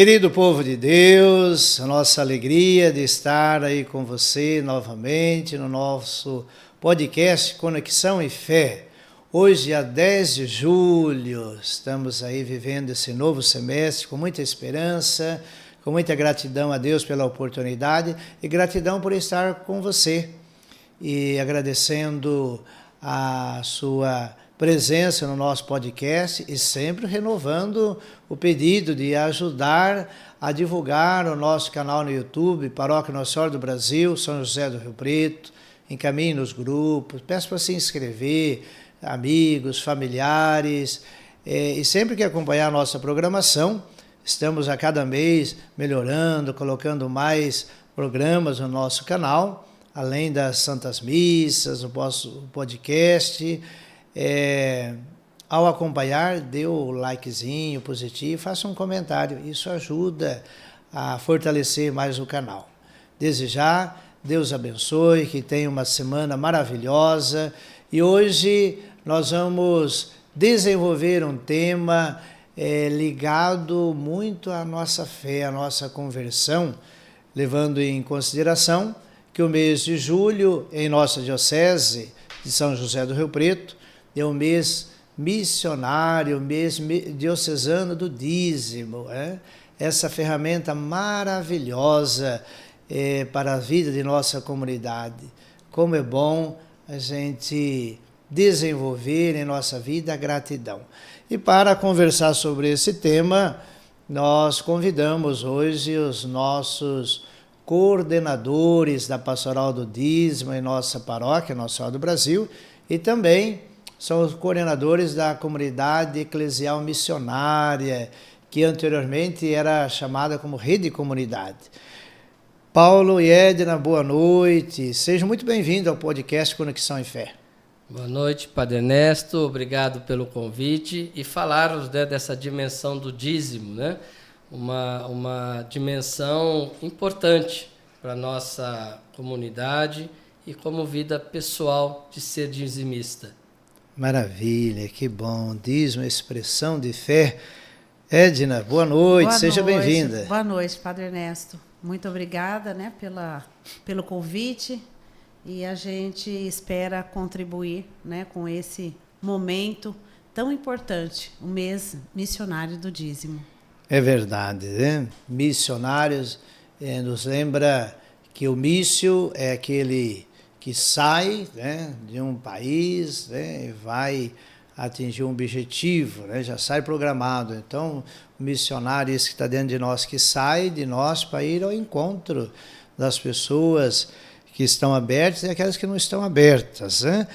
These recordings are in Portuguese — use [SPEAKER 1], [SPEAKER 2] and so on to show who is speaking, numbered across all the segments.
[SPEAKER 1] Querido povo de Deus, a nossa alegria de estar aí com você novamente no nosso podcast Conexão e Fé. Hoje, dia 10 de julho, estamos aí vivendo esse novo semestre com muita esperança, com muita gratidão a Deus pela oportunidade e gratidão por estar com você. E agradecendo a sua presença no nosso podcast e sempre renovando o pedido de ajudar a divulgar o nosso canal no YouTube, Paróquia Nossa Senhora do Brasil, São José do Rio Preto, encaminhe nos grupos, peço para se inscrever, amigos, familiares, e sempre que acompanhar a nossa programação, estamos a cada mês melhorando, colocando mais programas no nosso canal, além das Santas Missas, o nosso podcast. Ao acompanhar, dê o likezinho positivo, faça um comentário, isso ajuda a fortalecer mais o canal. Desde já, Deus abençoe, que tenha uma semana maravilhosa e hoje nós vamos desenvolver um tema ligado muito à nossa fé, à nossa conversão, levando em consideração que o mês de julho em nossa diocese de São José do Rio Preto é o mês missionário, o mês diocesano do dízimo. Essa ferramenta maravilhosa para a vida de nossa comunidade. Como é bom a gente desenvolver em nossa vida a gratidão. E para conversar sobre esse tema, nós convidamos hoje os nossos coordenadores da Pastoral do Dízimo em nossa paróquia, Nossa Senhora do Brasil, e também são os coordenadores da comunidade eclesial missionária, que anteriormente era chamada como Rede Comunidade. Paulo e Edna, boa noite. Sejam muito bem-vindos ao podcast Conexão e Fé.
[SPEAKER 2] Boa noite, Padre Ernesto. Obrigado pelo convite. E falarmos dessa dimensão do dízimo, né? Uma dimensão importante para a nossa comunidade e como vida pessoal de ser dizimista.
[SPEAKER 1] Maravilha, que bom. Dízimo, expressão de fé. Edna, boa noite, seja bem-vinda.
[SPEAKER 3] Boa noite, Padre Ernesto. Muito obrigada, né, pelo convite e a gente espera contribuir, né, com esse momento tão importante, o mês missionário do dízimo.
[SPEAKER 1] É verdade, né? Missionários nos lembra que o mício é aquele que sai, né, de um país, né, e vai atingir um objetivo, né, já sai programado. Então, o missionário, esse que está dentro de nós, que sai de nós para ir ao encontro das pessoas que estão abertas e aquelas que não estão abertas, né?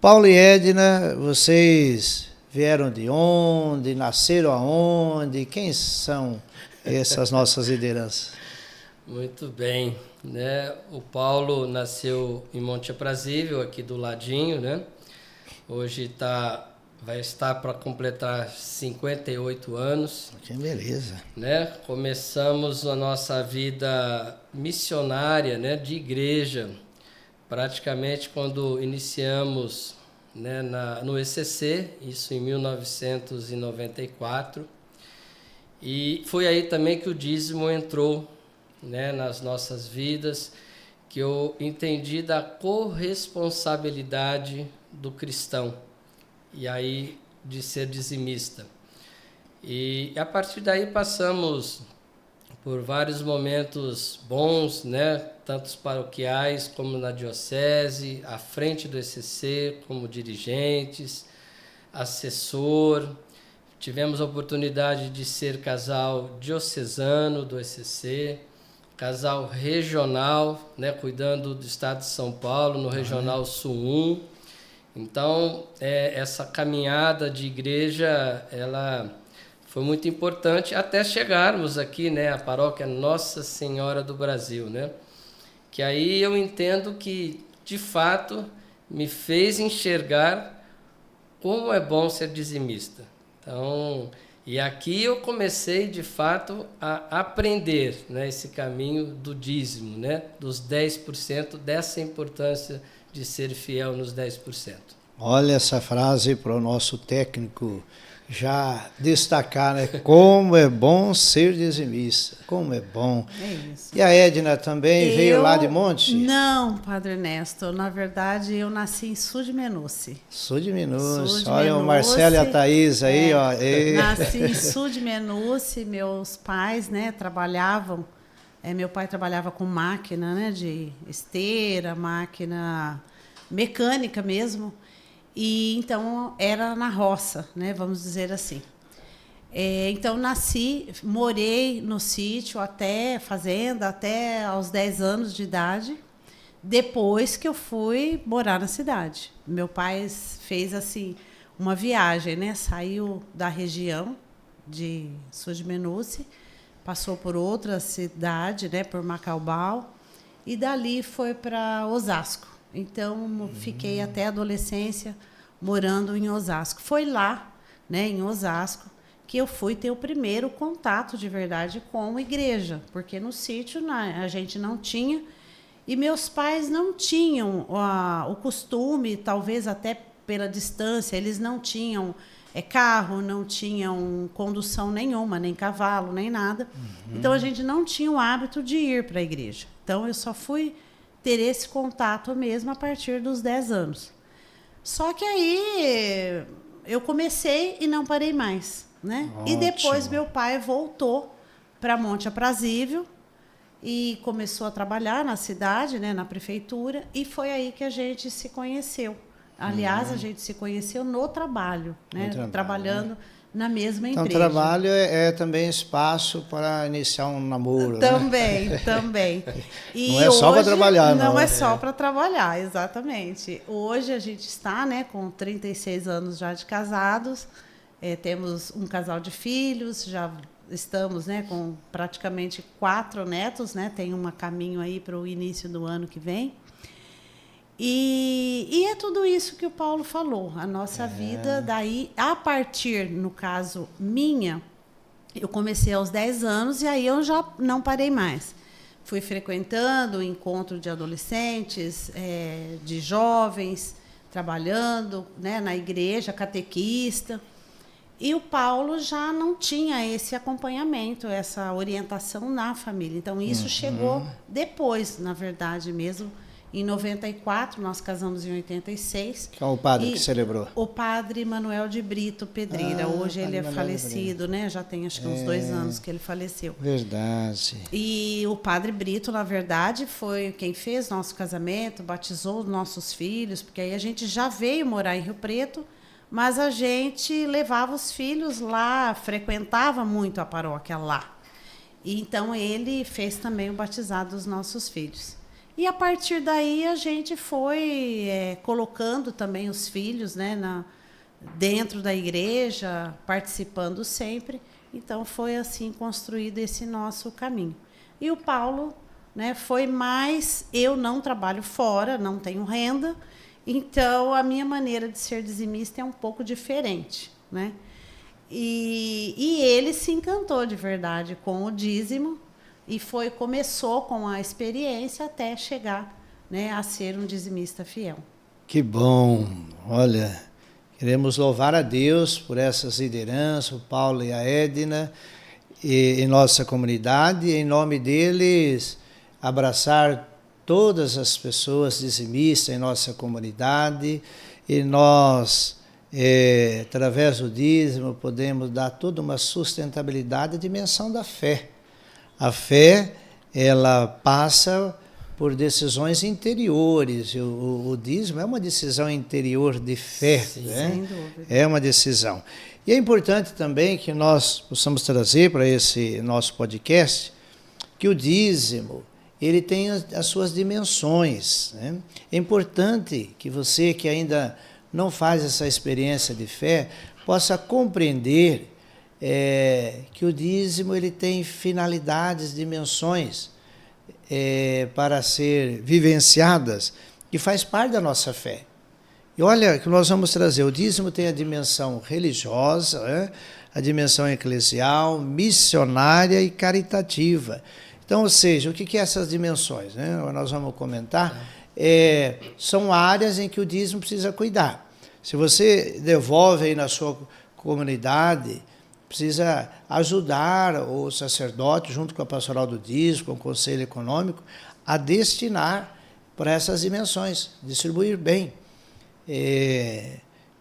[SPEAKER 1] Paulo e Edna, vocês vieram de onde? Nasceram aonde? Quem são essas nossas lideranças?
[SPEAKER 2] Muito bem, né? O Paulo nasceu em Monte Aprazível, aqui do ladinho, né? Hoje vai estar para completar 58 anos.
[SPEAKER 1] Que beleza!
[SPEAKER 2] Né? Começamos a nossa vida missionária, né, de igreja, praticamente quando iniciamos, né, no ECC, isso em 1994. E foi aí também que o dízimo entrou, né, nas nossas vidas, que eu entendi da corresponsabilidade do cristão, e aí de ser dizimista. E a partir daí passamos por vários momentos bons, né, tanto paroquiais como na diocese, à frente do ECC, como dirigentes, assessor. Tivemos a oportunidade de ser casal diocesano do ECC, casal regional, né, cuidando do estado de São Paulo, no Regional Sul 1. Então, essa caminhada de igreja, ela foi muito importante até chegarmos aqui, né, a paróquia Nossa Senhora do Brasil, né? Que aí eu entendo que, de fato, me fez enxergar como é bom ser dizimista. Então, e aqui eu comecei, de fato, a aprender, né, esse caminho do dízimo, né, dos 10%, dessa importância de ser fiel nos 10%.
[SPEAKER 1] Olha essa frase para o nosso técnico já destacar, né? Como é bom ser dizimista, como é bom.
[SPEAKER 3] É isso.
[SPEAKER 1] E a Edna também veio lá de Monte?
[SPEAKER 3] Não, Padre Ernesto. Na verdade, eu nasci em Sul de Menuce.
[SPEAKER 1] Sul de Menuce.
[SPEAKER 3] Sul de
[SPEAKER 1] Olha
[SPEAKER 3] Menuce,
[SPEAKER 1] o Marcelo e a Thaís aí, ó.
[SPEAKER 3] Nasci em Sul de Menuce. Meus pais, né, trabalhavam. Meu pai trabalhava com máquina, né, de esteira, máquina mecânica mesmo. E então era na roça, né, vamos dizer assim. Então nasci, morei no sítio até fazenda, até aos 10 anos de idade. Depois que eu fui morar na cidade. Meu pai fez assim uma viagem, né? Saiu da região de Sul de Menuce, passou por outra cidade, né? Por Macaubal, e dali foi para Osasco. Então, fiquei até a adolescência morando em Osasco. Foi lá, né, em Osasco, que eu fui ter o primeiro contato de verdade com a igreja, porque no sítio a gente não tinha, e meus pais não tinham o costume, talvez até pela distância, eles não tinham carro, não tinham condução nenhuma, nem cavalo, nem nada. Então, a gente não tinha o hábito de ir para a igreja. Então, eu só fui ter esse contato mesmo a partir dos 10 anos. Só que aí eu comecei e não parei mais, né?
[SPEAKER 1] Ótimo.
[SPEAKER 3] E depois meu pai voltou para Monte Aprazível e começou a trabalhar na cidade, né, na prefeitura, e foi aí que a gente se conheceu. Aliás, a gente se conheceu no trabalho, né? Trabalhando na mesma
[SPEAKER 1] então,
[SPEAKER 3] igreja.
[SPEAKER 1] Então, trabalho é também espaço para iniciar um namoro.
[SPEAKER 3] Também,
[SPEAKER 1] né?
[SPEAKER 3] Também. E
[SPEAKER 1] não é só para trabalhar, não.
[SPEAKER 3] Não é só para trabalhar, exatamente. Hoje a gente está, né, com 36 anos já de casados, temos um casal de filhos, já estamos, né, com praticamente 4 netos, né? Tem um caminho aí para o início do ano que vem. E é tudo isso que o Paulo falou, a nossa vida. Daí, a partir, no caso, minha, eu comecei aos 10 anos e aí eu já não parei mais. Fui frequentando o encontro de adolescentes, de jovens, trabalhando, né, na igreja, catequista. E o Paulo já não tinha esse acompanhamento, essa orientação na família. Então, isso chegou depois, na verdade mesmo. Em 94, nós casamos em 86.
[SPEAKER 1] Qual é o padre que celebrou?
[SPEAKER 3] O padre Manuel de Brito Pedreira. Hoje ele é falecido, né? Já tem acho que uns 2 anos que ele faleceu.
[SPEAKER 1] Verdade.
[SPEAKER 3] E o padre Brito, na verdade, foi quem fez nosso casamento, batizou nossos filhos, porque aí a gente já veio morar em Rio Preto, mas a gente levava os filhos lá, frequentava muito a paróquia lá. E então ele fez também o batizado dos nossos filhos. E a partir daí a gente foi colocando também os filhos, né, dentro da igreja, participando sempre. Então foi assim construído esse nosso caminho. E o Paulo, né, foi mais... Eu não trabalho fora, não tenho renda, então a minha maneira de ser dizimista é um pouco diferente, né? E ele se encantou de verdade com o dízimo, e começou com a experiência até chegar, né, a ser um dizimista fiel.
[SPEAKER 1] Que bom! Olha, queremos louvar a Deus por essas lideranças, o Paulo e a Edna, em nossa comunidade, e em nome deles abraçar todas as pessoas dizimistas em nossa comunidade, e nós, através do dízimo, podemos dar toda uma sustentabilidade à dimensão da fé. A fé, ela passa por decisões interiores. O dízimo é uma decisão interior de fé.
[SPEAKER 3] Sim,
[SPEAKER 1] né?
[SPEAKER 3] sem dúvida.
[SPEAKER 1] É uma decisão. E é importante também que nós possamos trazer para esse nosso podcast que o dízimo, ele tem as suas dimensões. Né? É importante que você que ainda não faz essa experiência de fé possa compreender que o dízimo ele tem finalidades, dimensões para ser vivenciadas, que faz parte da nossa fé. E olha que nós vamos trazer, o dízimo tem a dimensão religiosa, né? A dimensão eclesial, missionária e caritativa. Então, ou seja, o que é essas dimensões? Né? Nós vamos comentar. São áreas em que o dízimo precisa cuidar. Se você devolve aí na sua comunidade precisa ajudar o sacerdote, junto com a pastoral do dízimo, com o conselho econômico, a destinar para essas dimensões, distribuir bem.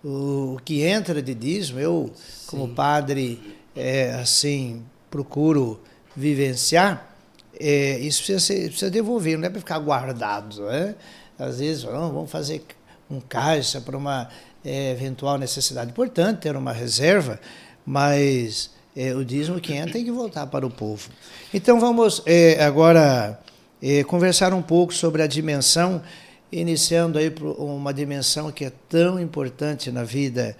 [SPEAKER 1] O que entra de dízimo, eu, como padre, assim, procuro vivenciar, isso precisa devolver, não é para ficar guardado. Né? Às vezes, vamos fazer um caixa para uma eventual necessidade. Importante ter uma reserva, mas o dízimo que entra tem que voltar para o povo. Então vamos agora conversar um pouco sobre a dimensão, iniciando aí uma dimensão que é tão importante na vida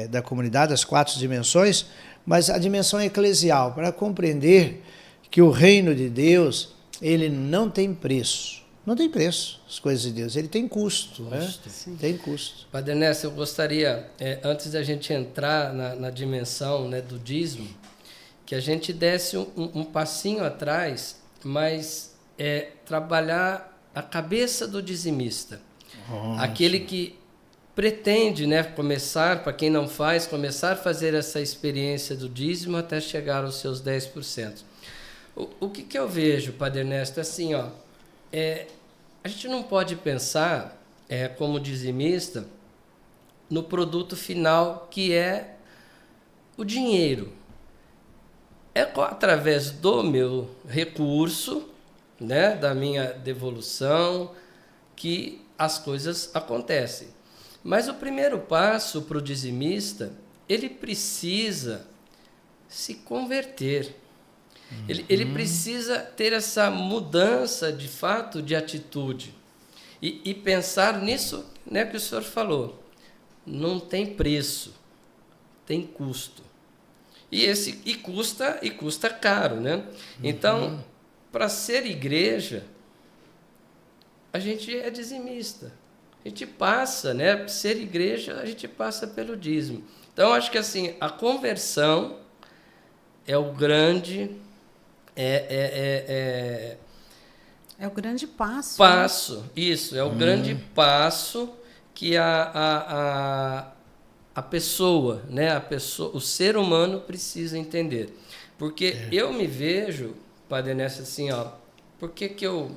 [SPEAKER 1] da comunidade, as 4 dimensões, mas a dimensão eclesial, para compreender que o reino de Deus, ele não tem preço. Não tem preço, as coisas de Deus. Ele tem custo. Né? Tem custo.
[SPEAKER 2] Padre Ernesto, eu gostaria, antes da gente entrar na dimensão, né, do dízimo, que a gente desse um passinho atrás, mas trabalhar a cabeça do dizimista. Nossa. Aquele que pretende, né, começar, para quem não faz, começar a fazer essa experiência do dízimo até chegar aos seus 10%. O que eu vejo, Padre Ernesto, assim, a gente não pode pensar, como dizimista, no produto final, que é o dinheiro. É através do meu recurso, né, da minha devolução, que as coisas acontecem. Mas o primeiro passo para o dizimista, ele precisa se converter. Ele precisa ter essa mudança, de fato, de atitude. E pensar nisso, né, que o senhor falou. Não tem preço, tem custo. E custa caro, né? Então, para ser igreja, a gente é dizimista. A gente passa, né? Para ser igreja, a gente passa pelo dízimo. Então, acho que assim, a conversão é o grande... É
[SPEAKER 3] o grande passo.
[SPEAKER 2] Isso, é o grande passo que a pessoa, né, o ser humano precisa entender. Porque eu me vejo, Padre Ernesto, assim, por que eu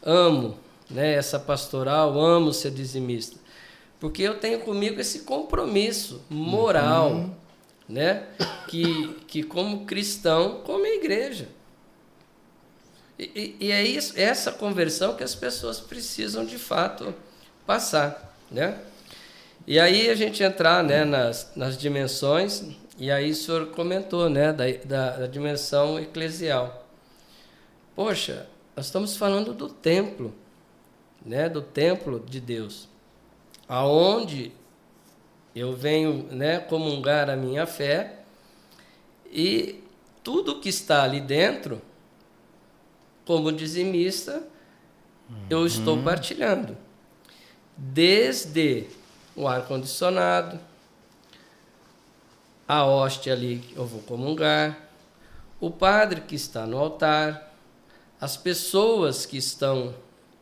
[SPEAKER 2] amo, né, essa pastoral, amo ser dizimista? Porque eu tenho comigo esse compromisso moral, né, que como cristão, como a igreja. E é isso, essa conversão que as pessoas precisam, de fato, passar, né? E aí a gente entrar, né, nas dimensões, e aí o senhor comentou, né, da dimensão eclesial. Poxa, nós estamos falando do templo, né, do templo de Deus, aonde eu venho, né, comungar a minha fé, e tudo que está ali dentro, como dizimista, eu estou partilhando. Desde o ar-condicionado, a hóstia ali que eu vou comungar, o padre que está no altar, as pessoas que estão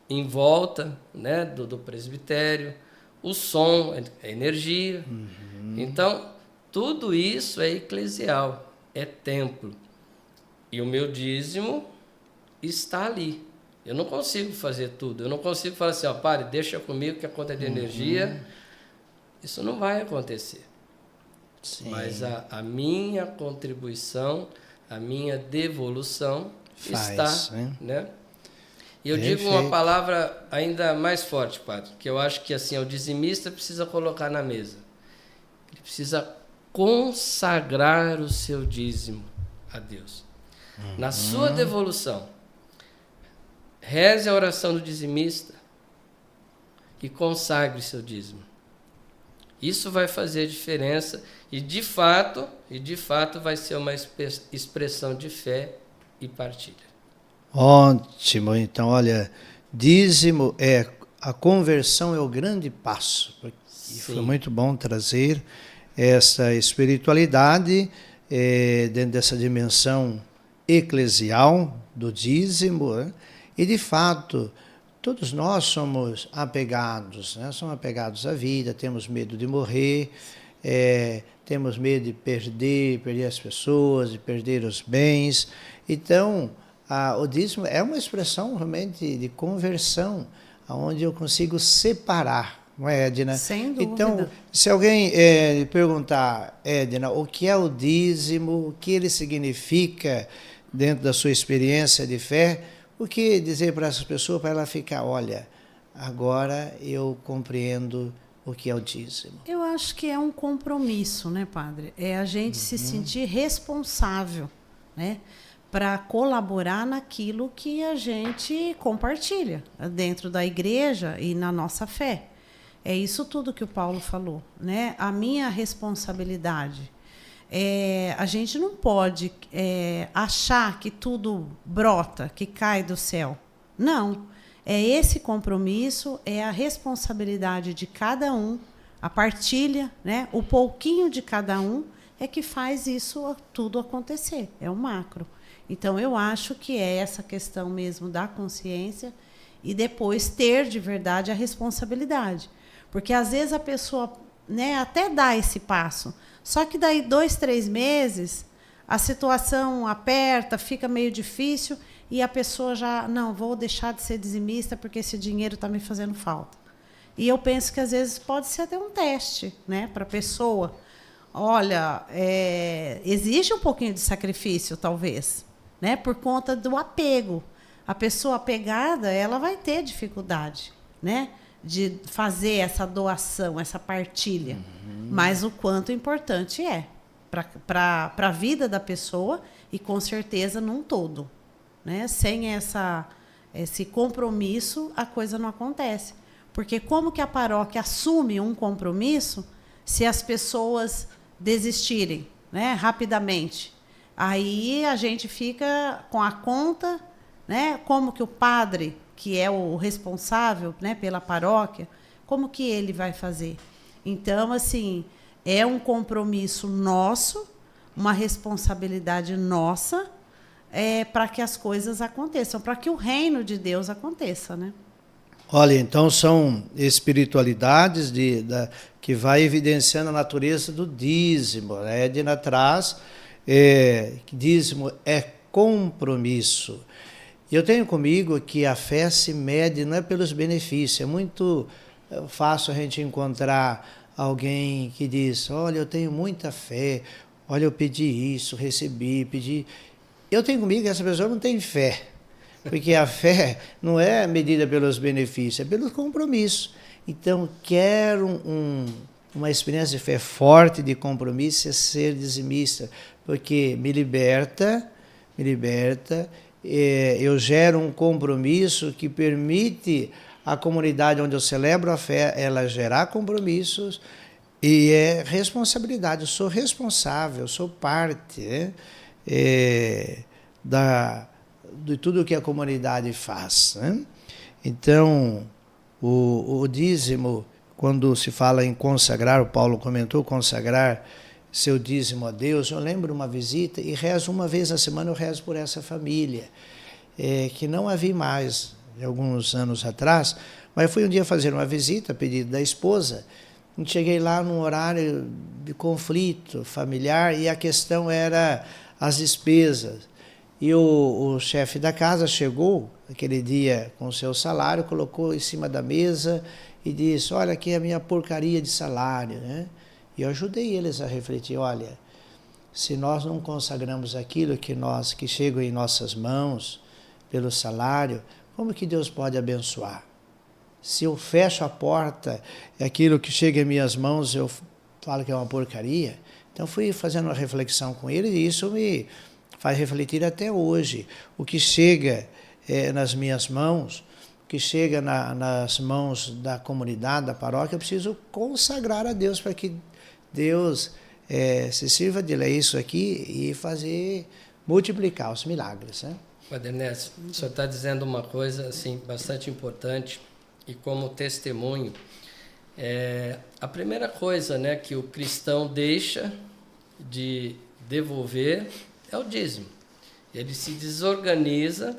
[SPEAKER 2] em volta, né, do presbitério, o som, a energia. Então, tudo isso é eclesial, é templo. E o meu dízimo está ali. Eu não consigo fazer tudo. Eu não consigo falar assim, padre, deixa comigo que a conta de energia... Isso não vai acontecer. Sim. Mas a minha contribuição, a minha devolução está, né? E eu digo uma palavra ainda mais forte, padre, que eu acho que assim, o dizimista precisa colocar na mesa. Ele precisa consagrar o seu dízimo a Deus. Na sua devolução, reze a oração do dizimista e consagre seu dízimo. Isso vai fazer diferença e de fato vai ser uma expressão de fé e partilha.
[SPEAKER 1] Ótimo, então olha, dízimo a conversão é o grande passo. E foi muito bom trazer essa espiritualidade dentro dessa dimensão eclesial do dízimo, né? E de fato todos nós somos apegados, né? Somos apegados à vida, temos medo de morrer, temos medo de perder as pessoas, de perder os bens. Então, o dízimo é uma expressão realmente de conversão, onde eu consigo separar, não é, Edna?
[SPEAKER 3] Sem dúvida.
[SPEAKER 1] Então, se alguém perguntar, Edna, o que é o dízimo, o que ele significa dentro da sua experiência de fé, o que dizer para essa pessoa, para ela ficar, olha, agora eu compreendo o que é o dízimo?
[SPEAKER 3] Eu acho que é um compromisso, né, padre? É a gente se sentir responsável, né, para colaborar naquilo que a gente compartilha dentro da igreja e na nossa fé. É isso tudo que o Paulo falou, né? A minha responsabilidade. A gente não pode achar que tudo brota, que cai do céu. Não. É esse compromisso, é a responsabilidade de cada um, a partilha, né? O pouquinho de cada um é que faz isso tudo acontecer. É o macro. Então, eu acho que é essa questão mesmo da consciência e depois ter de verdade a responsabilidade. Porque, às vezes, a pessoa, né, até dá esse passo, só que daí 2, 3 meses a situação aperta, fica meio difícil e a pessoa já, não, vou deixar de ser dizimista porque esse dinheiro está me fazendo falta. E eu penso que, às vezes, pode ser até um teste, né, para a pessoa. Olha, exige um pouquinho de sacrifício, talvez, né, por conta do apego. A pessoa apegada, ela vai ter dificuldade, né, de fazer essa doação, essa partilha. Mas o quanto importante é para a vida da pessoa e, com certeza, num todo. Né? Sem esse compromisso, a coisa não acontece. Porque como que a paróquia assume um compromisso se as pessoas desistirem, né, rapidamente? Aí a gente fica com a conta, né, como que o padre, que é o responsável, né, pela paróquia, como que ele vai fazer? Então, assim, é um compromisso nosso, uma responsabilidade nossa, para que as coisas aconteçam, para que o reino de Deus aconteça, né?
[SPEAKER 1] Olha, então são espiritualidades que vai evidenciando a natureza do dízimo. A Edna traz que dízimo é compromisso. E eu tenho comigo que a fé se mede não é pelos benefícios. É muito fácil a gente encontrar alguém que diz, olha, eu tenho muita fé, olha, eu pedi isso, recebi, pedi. Eu tenho comigo que essa pessoa não tem fé. Porque a fé não é medida pelos benefícios, é pelo compromisso. Então, quero uma experiência de fé forte, de compromisso, é ser dizimista, porque me liberta, eu gero um compromisso que permite a comunidade onde eu celebro a fé, ela gerar compromissos e é responsabilidade, eu sou responsável, eu sou parte, né? De tudo que a comunidade faz, né? Então, o dízimo, quando se fala em consagrar, o Paulo comentou, consagrar seu dízimo a Deus, eu lembro uma visita e rezo uma vez na semana, eu rezo por essa família, que não havia mais, alguns anos atrás, mas fui um dia fazer uma visita, a pedido da esposa, e cheguei lá num horário de conflito familiar e a questão era as despesas. E o chefe da casa chegou aquele dia com o seu salário, colocou em cima da mesa e disse, olha, aqui é a minha porcaria de salário, né? E eu ajudei eles a refletir, olha, se nós não consagramos aquilo que chega em nossas mãos pelo salário, como que Deus pode abençoar? Se eu fecho a porta, aquilo que chega em minhas mãos, eu falo que é uma porcaria. Então fui fazendo uma reflexão com ele e isso me faz refletir até hoje. O que chega nas minhas mãos, o que chega nas mãos da comunidade, da paróquia, eu preciso consagrar a Deus para que Deus se sirva de ler isso aqui e multiplicar os milagres, né?
[SPEAKER 2] Padre Ernesto, o senhor está dizendo uma coisa assim, bastante importante e como testemunho. A primeira coisa, né, que o cristão deixa de devolver é o dízimo. Ele se desorganiza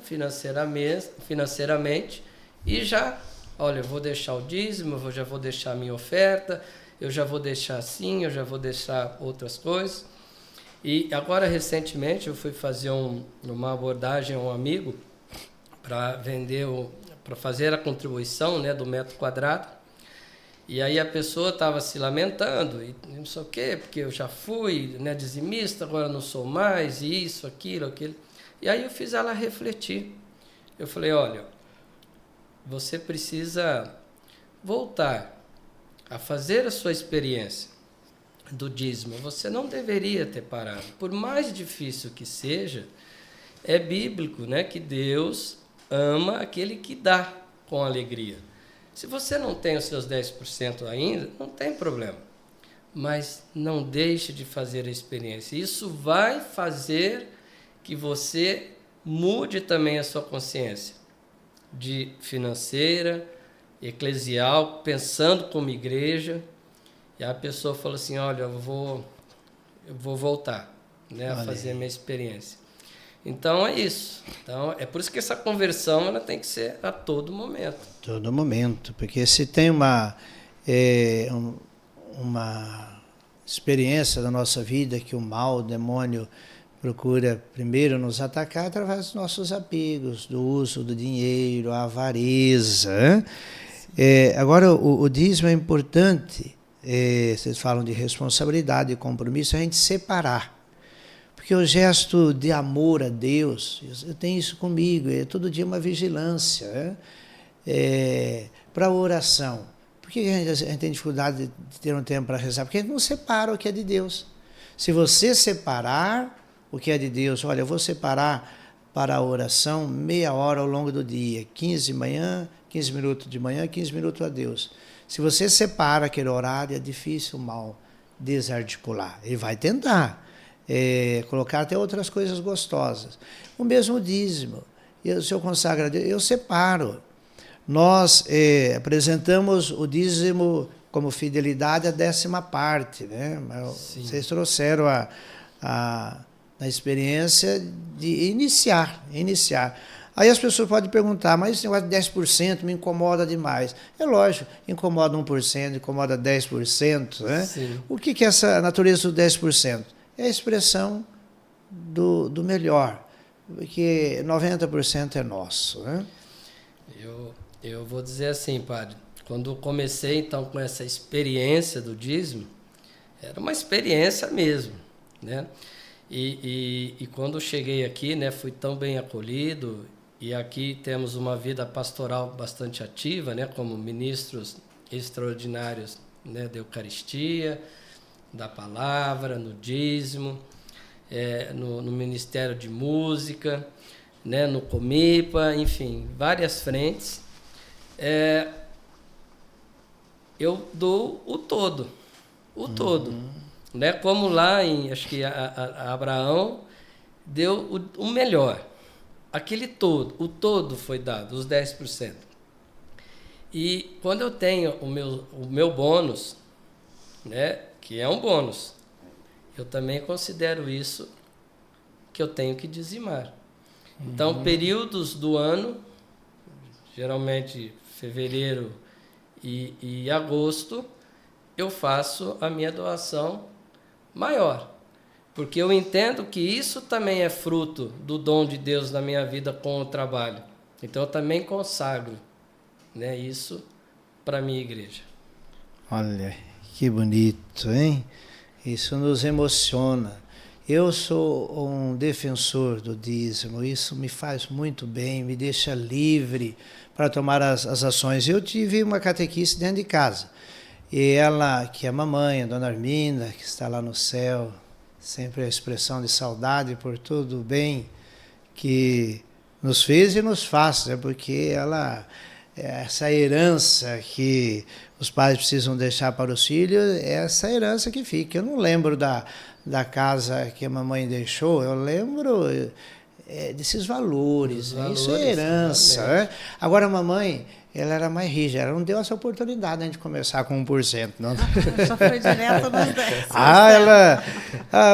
[SPEAKER 2] financeiramente e já, olha, eu vou deixar o dízimo, já vou deixar a minha oferta, eu já vou deixar assim, eu já vou deixar outras coisas. E agora, recentemente, eu fui fazer uma abordagem a um amigo para para fazer a contribuição, né, do metro quadrado. E aí a pessoa estava se lamentando, e não sei o quê, porque eu já fui, né, dizimista, agora não sou mais, e isso, aquilo. E aí eu fiz ela refletir. Eu falei, olha, você precisa voltar a fazer a sua experiência do dízimo. Você não deveria ter parado. Por mais difícil que seja, é bíblico, né, que Deus ama aquele que dá com alegria. Se você não tem os seus 10% ainda, não tem problema. Mas não deixe de fazer a experiência. Isso vai fazer que você mude também a sua consciência de financeira, eclesial, pensando como igreja. E a pessoa falou assim, olha, eu vou voltar, né, a fazer a minha experiência. Então é isso. Então é por isso que essa conversão ela tem que ser a todo momento.
[SPEAKER 1] Todo momento, porque se tem uma experiência da nossa vida que o mal, o demônio procura primeiro nos atacar através dos nossos apegos, do uso do dinheiro, a avareza. Agora o dízimo é importante. Vocês falam de responsabilidade e compromisso, a gente separar. Porque o gesto de amor a Deus, eu tenho isso comigo, todo dia uma vigilância. Para a oração. Por que a gente tem dificuldade de ter um tempo para rezar? Porque a gente não separa o que é de Deus. Se você separar o que é de Deus, olha, eu vou separar para a oração meia hora ao longo do dia, 15 de manhã, 15 minutos de manhã, 15 minutos a Deus. Se você separa aquele horário, é difícil o mal desarticular. Ele vai tentar colocar até outras coisas gostosas. O mesmo dízimo. Se eu consagro a Deus, eu separo. Nós apresentamos o dízimo como fidelidade à 10ª parte, né? Vocês trouxeram a experiência de iniciar. Aí as pessoas podem perguntar, mas esse negócio de 10% me incomoda demais. É lógico, incomoda 1%, incomoda 10%. Né?
[SPEAKER 2] Sim.
[SPEAKER 1] O que é essa natureza do 10%? É a expressão do melhor, porque 90% é nosso. Né?
[SPEAKER 2] Eu vou dizer assim, padre, quando eu comecei então com essa experiência do dízimo, era uma experiência mesmo, né? E quando eu cheguei aqui, né, fui tão bem acolhido, e aqui temos uma vida pastoral bastante ativa, né, como ministros extraordinários, né, da Eucaristia, da palavra, no dízimo, no Ministério de Música, né, no Comipa, enfim, várias frentes. Eu dou o todo, né? Como lá acho que a Abraão deu o melhor, aquele todo, o todo foi dado, os 10%. E quando eu tenho o meu bônus, né, que é um bônus, eu também considero isso que eu tenho que dizimar. Então, períodos do ano, geralmente fevereiro e agosto, eu faço a minha doação maior, porque eu entendo que isso também é fruto do dom de Deus na minha vida com o trabalho. Então eu também consagro, né, isso para a minha igreja.
[SPEAKER 1] Olha, que bonito, hein? Isso nos emociona. Eu sou um defensor do dízimo, isso me faz muito bem, me deixa livre para tomar as ações. Eu tive uma catequista dentro de casa, e ela, que é a mamãe, a dona Arminda, que está lá no céu, sempre a expressão de saudade por tudo o bem que nos fez e nos faz, né? Porque ela, essa herança que os pais precisam deixar para os filhos, é essa herança que fica. Eu não lembro da casa que a mamãe deixou, eu lembro desses valores. Isso é herança. Né? Agora, a mamãe, ela era mais rígida, ela não deu essa oportunidade de a gente começar com 1%. Não.
[SPEAKER 3] Já foi direto nos 10%.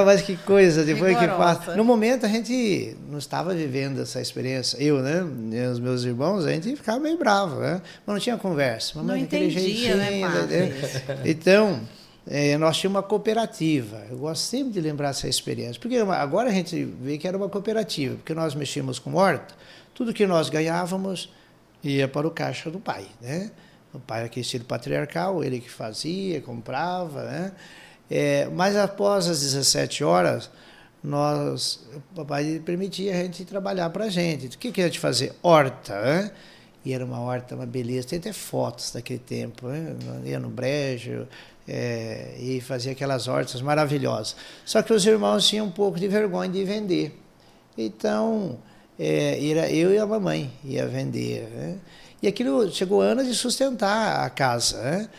[SPEAKER 1] Mas que coisa, depois
[SPEAKER 3] rigorosa.
[SPEAKER 1] Que passa. No momento, a gente não estava vivendo essa experiência. Eu, né? E os meus irmãos, a gente ficava meio bravo, né? Mas não tinha conversa. Mamãe,
[SPEAKER 3] não entendia, né, padre?
[SPEAKER 1] Então, nós tínhamos uma cooperativa. Eu gosto sempre de lembrar essa experiência. Porque agora a gente vê que era uma cooperativa, porque nós mexíamos com horta, tudo que nós ganhávamos ia para o caixa do pai, né? O pai era aquele estilo patriarcal, ele que fazia, comprava, né? Mas após as 17 horas, o papai permitia a gente trabalhar para a gente. O que a gente fazia? Horta, né? E era uma horta, uma beleza. Tem até fotos daquele tempo, né? Ia no brejo e fazia aquelas hortas maravilhosas. Só que os irmãos tinham um pouco de vergonha de vender. Então, era eu e a mamãe ia vender, né? E aquilo chegou anos de sustentar a casa, né?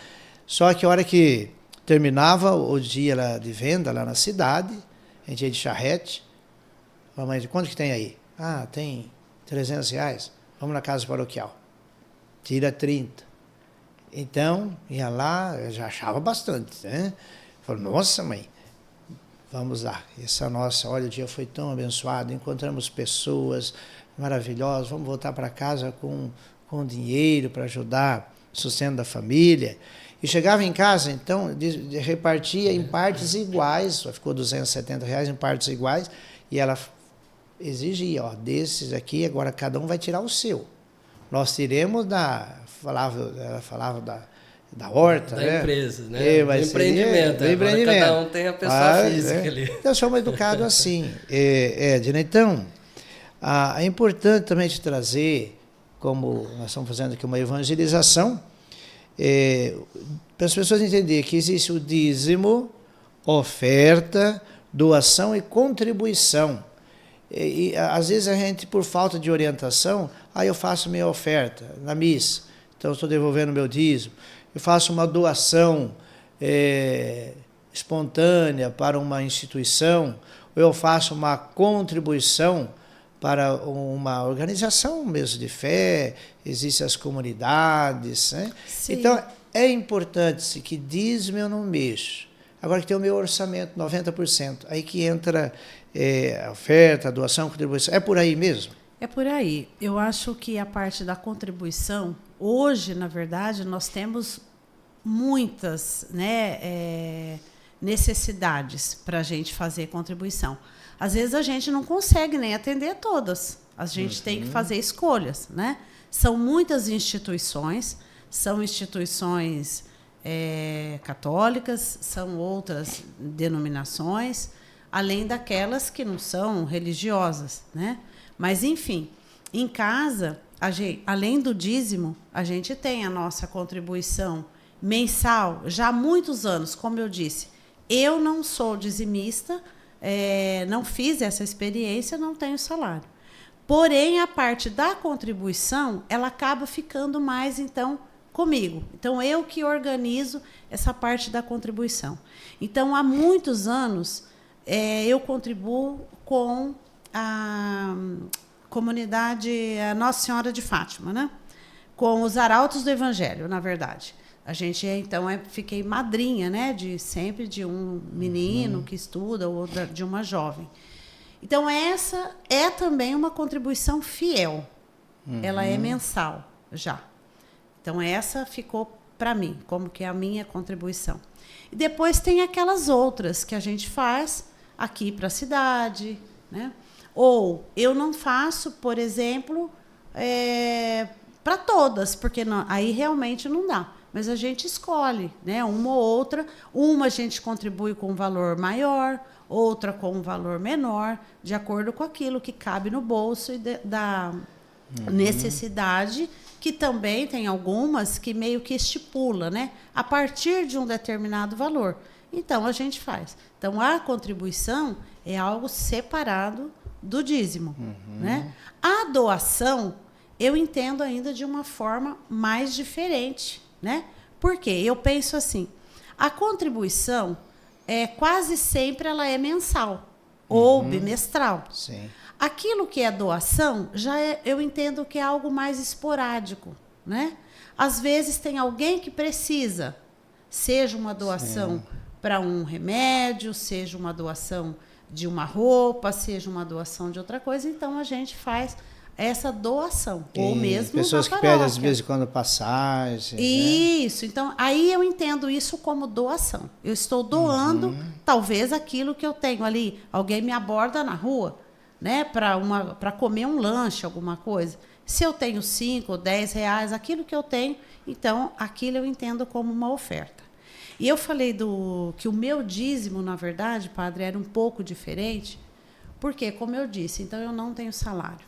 [SPEAKER 1] Só que a hora que terminava o dia lá de venda lá na cidade, a gente ia de charrete. Mamãe, quanto que tem aí? Tem R$300. Vamos na casa paroquial. Tira 30. Então, ia lá, eu já achava bastante, né? Falei, nossa, mãe, vamos lá. Olha, o dia foi tão abençoado, encontramos pessoas maravilhosas, vamos voltar para casa com dinheiro para ajudar o sustento da família. E chegava em casa, então, repartia em partes iguais, ficou R$270 em partes iguais, e ela exigia, desses aqui, agora cada um vai tirar o seu. Nós tiremos ela falava da horta,
[SPEAKER 2] da
[SPEAKER 1] né?
[SPEAKER 2] Empresa, né?
[SPEAKER 1] Do
[SPEAKER 2] empreendimento.
[SPEAKER 1] Do empreendimento.
[SPEAKER 2] Cada um tem a pessoa física ali.
[SPEAKER 1] Nós somos educados assim, Edna. Então, é importante também te trazer, como nós estamos fazendo aqui uma evangelização, para as pessoas entenderem que existe o dízimo, oferta, doação e contribuição. E às vezes a gente, por falta de orientação, eu faço minha oferta na missa, então estou devolvendo meu dízimo. Eu faço uma doação espontânea para uma instituição, ou eu faço uma contribuição para uma organização mesmo de fé, existem as comunidades, né? Então, é importante que dízimo eu não mexo. Agora que tem o meu orçamento, 90%, aí que entra a oferta, a doação, a contribuição. É por aí mesmo?
[SPEAKER 3] É por aí. Eu acho que a parte da contribuição, hoje, na verdade, nós temos muitas, né, necessidades para a gente fazer contribuição. Às vezes a gente não consegue nem atender todas. A gente tem que fazer escolhas, né? São muitas instituições, são instituições católicas, são outras denominações, além daquelas que não são religiosas, né? Mas, enfim, em casa, além do dízimo, a gente tem a nossa contribuição mensal, já há muitos anos, como eu disse. Eu não sou dizimista, não fiz essa experiência, não tenho salário. Porém, a parte da contribuição, ela acaba ficando mais, então, comigo. Então, eu que organizo essa parte da contribuição. Então, há muitos anos, eu contribuo com a comunidade Nossa Senhora de Fátima, né? Com os arautos do Evangelho, na verdade. A gente, então, fiquei madrinha, né, sempre de um menino que estuda ou de uma jovem. Então, essa é também uma contribuição fiel. Ela é mensal já. Então, essa ficou para mim, como que é a minha contribuição. E depois tem aquelas outras que a gente faz aqui para a cidade, né? Ou eu não faço, por exemplo, para todas, porque aí realmente não dá. Mas a gente escolhe, né? Uma ou outra. Uma a gente contribui com um valor maior, outra com um valor menor, de acordo com aquilo que cabe no bolso e da necessidade, que também tem algumas que meio que estipula, né? A partir de um determinado valor. Então, a gente faz. Então, a contribuição é algo separado do dízimo. Né? A doação, eu entendo ainda de uma forma mais diferente. Né? Por quê? Eu penso assim, a contribuição, quase sempre ela é mensal ou bimestral.
[SPEAKER 1] Sim.
[SPEAKER 3] Aquilo que é doação, eu entendo que é algo mais esporádico, né? Às vezes tem alguém que precisa, seja uma doação para um remédio, seja uma doação de uma roupa, seja uma doação de outra coisa, então a gente faz essa doação. Ou mesmo
[SPEAKER 1] pessoas que pedem às vezes quando passagem.
[SPEAKER 3] Isso, então aí eu entendo isso como doação. Eu estou doando talvez aquilo que eu tenho ali. Alguém me aborda na rua, né, para comer um lanche, alguma coisa. Se eu tenho 5 ou 10 reais, aquilo que eu tenho, então aquilo eu entendo como uma oferta. E eu falei que o meu dízimo, na verdade, padre, era um pouco diferente, porque, como eu disse, então eu não tenho salário.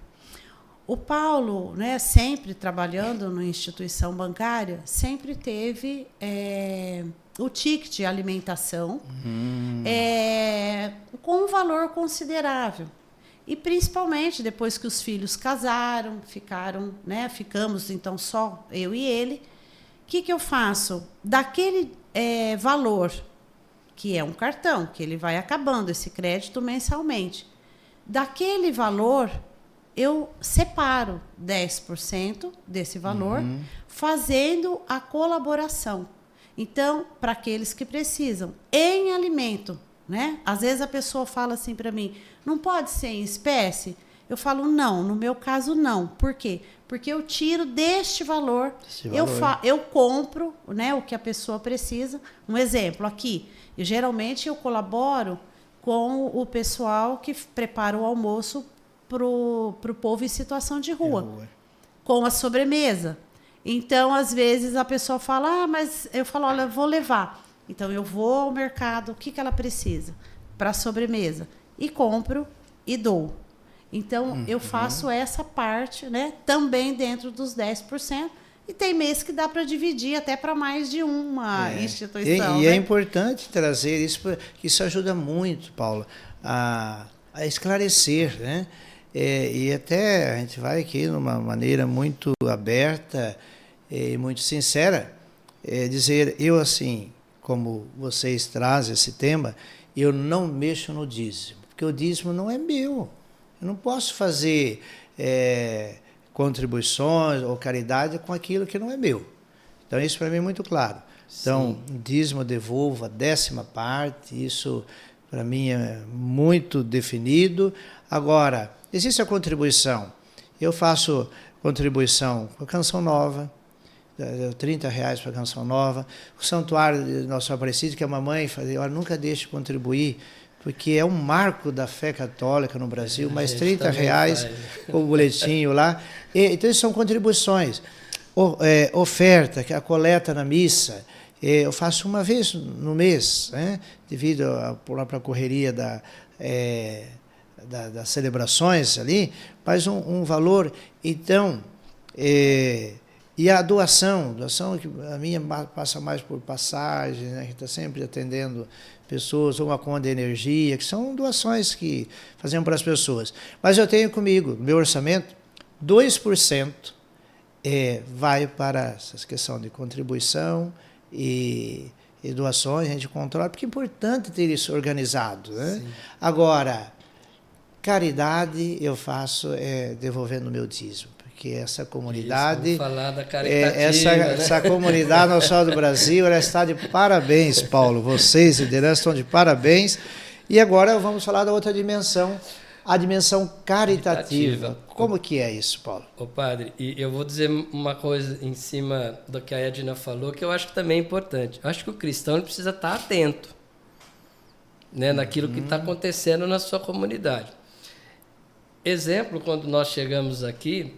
[SPEAKER 3] O Paulo, né, sempre trabalhando na instituição bancária, sempre teve o ticket de alimentação com um valor considerável. E principalmente depois que os filhos casaram, ficamos então só eu e ele, o que eu faço? Daquele valor, que é um cartão, que ele vai acabando, esse crédito mensalmente, daquele valor eu separo 10% desse valor, fazendo a colaboração. Então, para aqueles que precisam, em alimento, né? Às vezes a pessoa fala assim para mim, não pode ser em espécie? Eu falo, não, no meu caso não. Por quê? Porque eu tiro deste valor, eu compro, né, o que a pessoa precisa. Um exemplo aqui, geralmente eu colaboro com o pessoal que prepara o almoço para o povo em situação de rua, com a sobremesa. Então, às vezes, a pessoa fala, mas eu falo, olha, eu vou levar. Então, eu vou ao mercado, o que ela precisa para a sobremesa? E compro e dou. Então, eu faço essa parte, né, também dentro dos 10%. E tem mês que dá para dividir até para mais de uma instituição.
[SPEAKER 1] E é importante trazer isso, porque isso ajuda muito, Paulo, a esclarecer, né? E até a gente vai aqui numa maneira muito aberta e muito sincera, dizer, eu assim, como vocês trazem esse tema, eu não mexo no dízimo, porque o dízimo não é meu. Eu não posso fazer contribuições ou caridade com aquilo que não é meu. Então, isso para mim é muito claro. Então, dízimo eu devolvo a 10ª parte, isso para mim é muito definido. Agora, existe a contribuição. Eu faço contribuição com a Canção Nova, R$30 para a Canção Nova. O Santuário de Nossa Aparecida, que a mamãe fazia, olha, nunca deixe de contribuir, porque é um marco da fé católica no Brasil, mas R$30 o boletinho lá. Então, isso são contribuições. Oferta, que é a coleta na missa, eu faço uma vez no mês, né, devido à própria correria das celebrações ali, mas um valor. Então, e a doação que a minha passa mais por passagem, né, que está sempre atendendo pessoas, ou uma conta de energia, que são doações que fazemos para as pessoas. Mas eu tenho comigo, no meu orçamento, 2% vai para essa questão de contribuição e doações, a gente controla, porque é importante ter isso organizado, né? Agora, caridade eu faço devolvendo o meu dízimo, porque essa comunidade,
[SPEAKER 2] isso, vamos falar da caritativa,
[SPEAKER 1] essa comunidade Nossa Senhora do Brasil, ela está de parabéns, Paulo. Vocês, lideranças, estão de parabéns. E agora vamos falar da outra dimensão, a dimensão caritativa. Como que é isso, Paulo?
[SPEAKER 2] Ô padre, e eu vou dizer uma coisa em cima do que a Edna falou, que eu acho que também é importante. Eu acho que o cristão precisa estar atento, né, naquilo que está acontecendo na sua comunidade. Exemplo, quando nós chegamos aqui,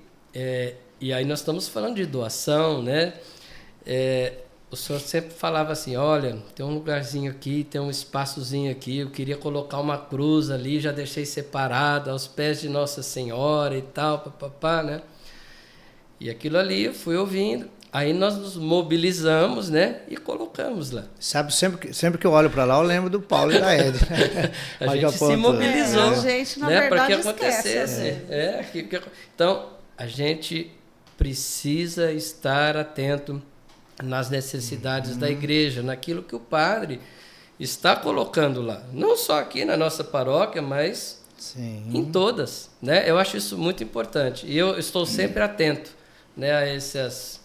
[SPEAKER 2] e aí nós estamos falando de doação, né? O senhor sempre falava assim, olha, tem um lugarzinho aqui, tem um espaçozinho aqui, eu queria colocar uma cruz ali, já deixei separado, aos pés de Nossa Senhora e tal, papapá, né? E aquilo ali eu fui ouvindo, aí nós nos mobilizamos, né? E colocamos lá.
[SPEAKER 1] Sabe, sempre que eu olho para lá, eu lembro do Paulo e da Edna.
[SPEAKER 2] A gente se mobilizou,
[SPEAKER 3] a gente, na
[SPEAKER 2] né,
[SPEAKER 3] verdade,
[SPEAKER 2] para que acontecesse. Então, a gente precisa estar atento nas necessidades da igreja, naquilo que o padre está colocando lá. Não só aqui na nossa paróquia, mas
[SPEAKER 1] Sim.
[SPEAKER 2] Em todas, né? Eu acho isso muito importante. E eu estou sempre atento, né, a esses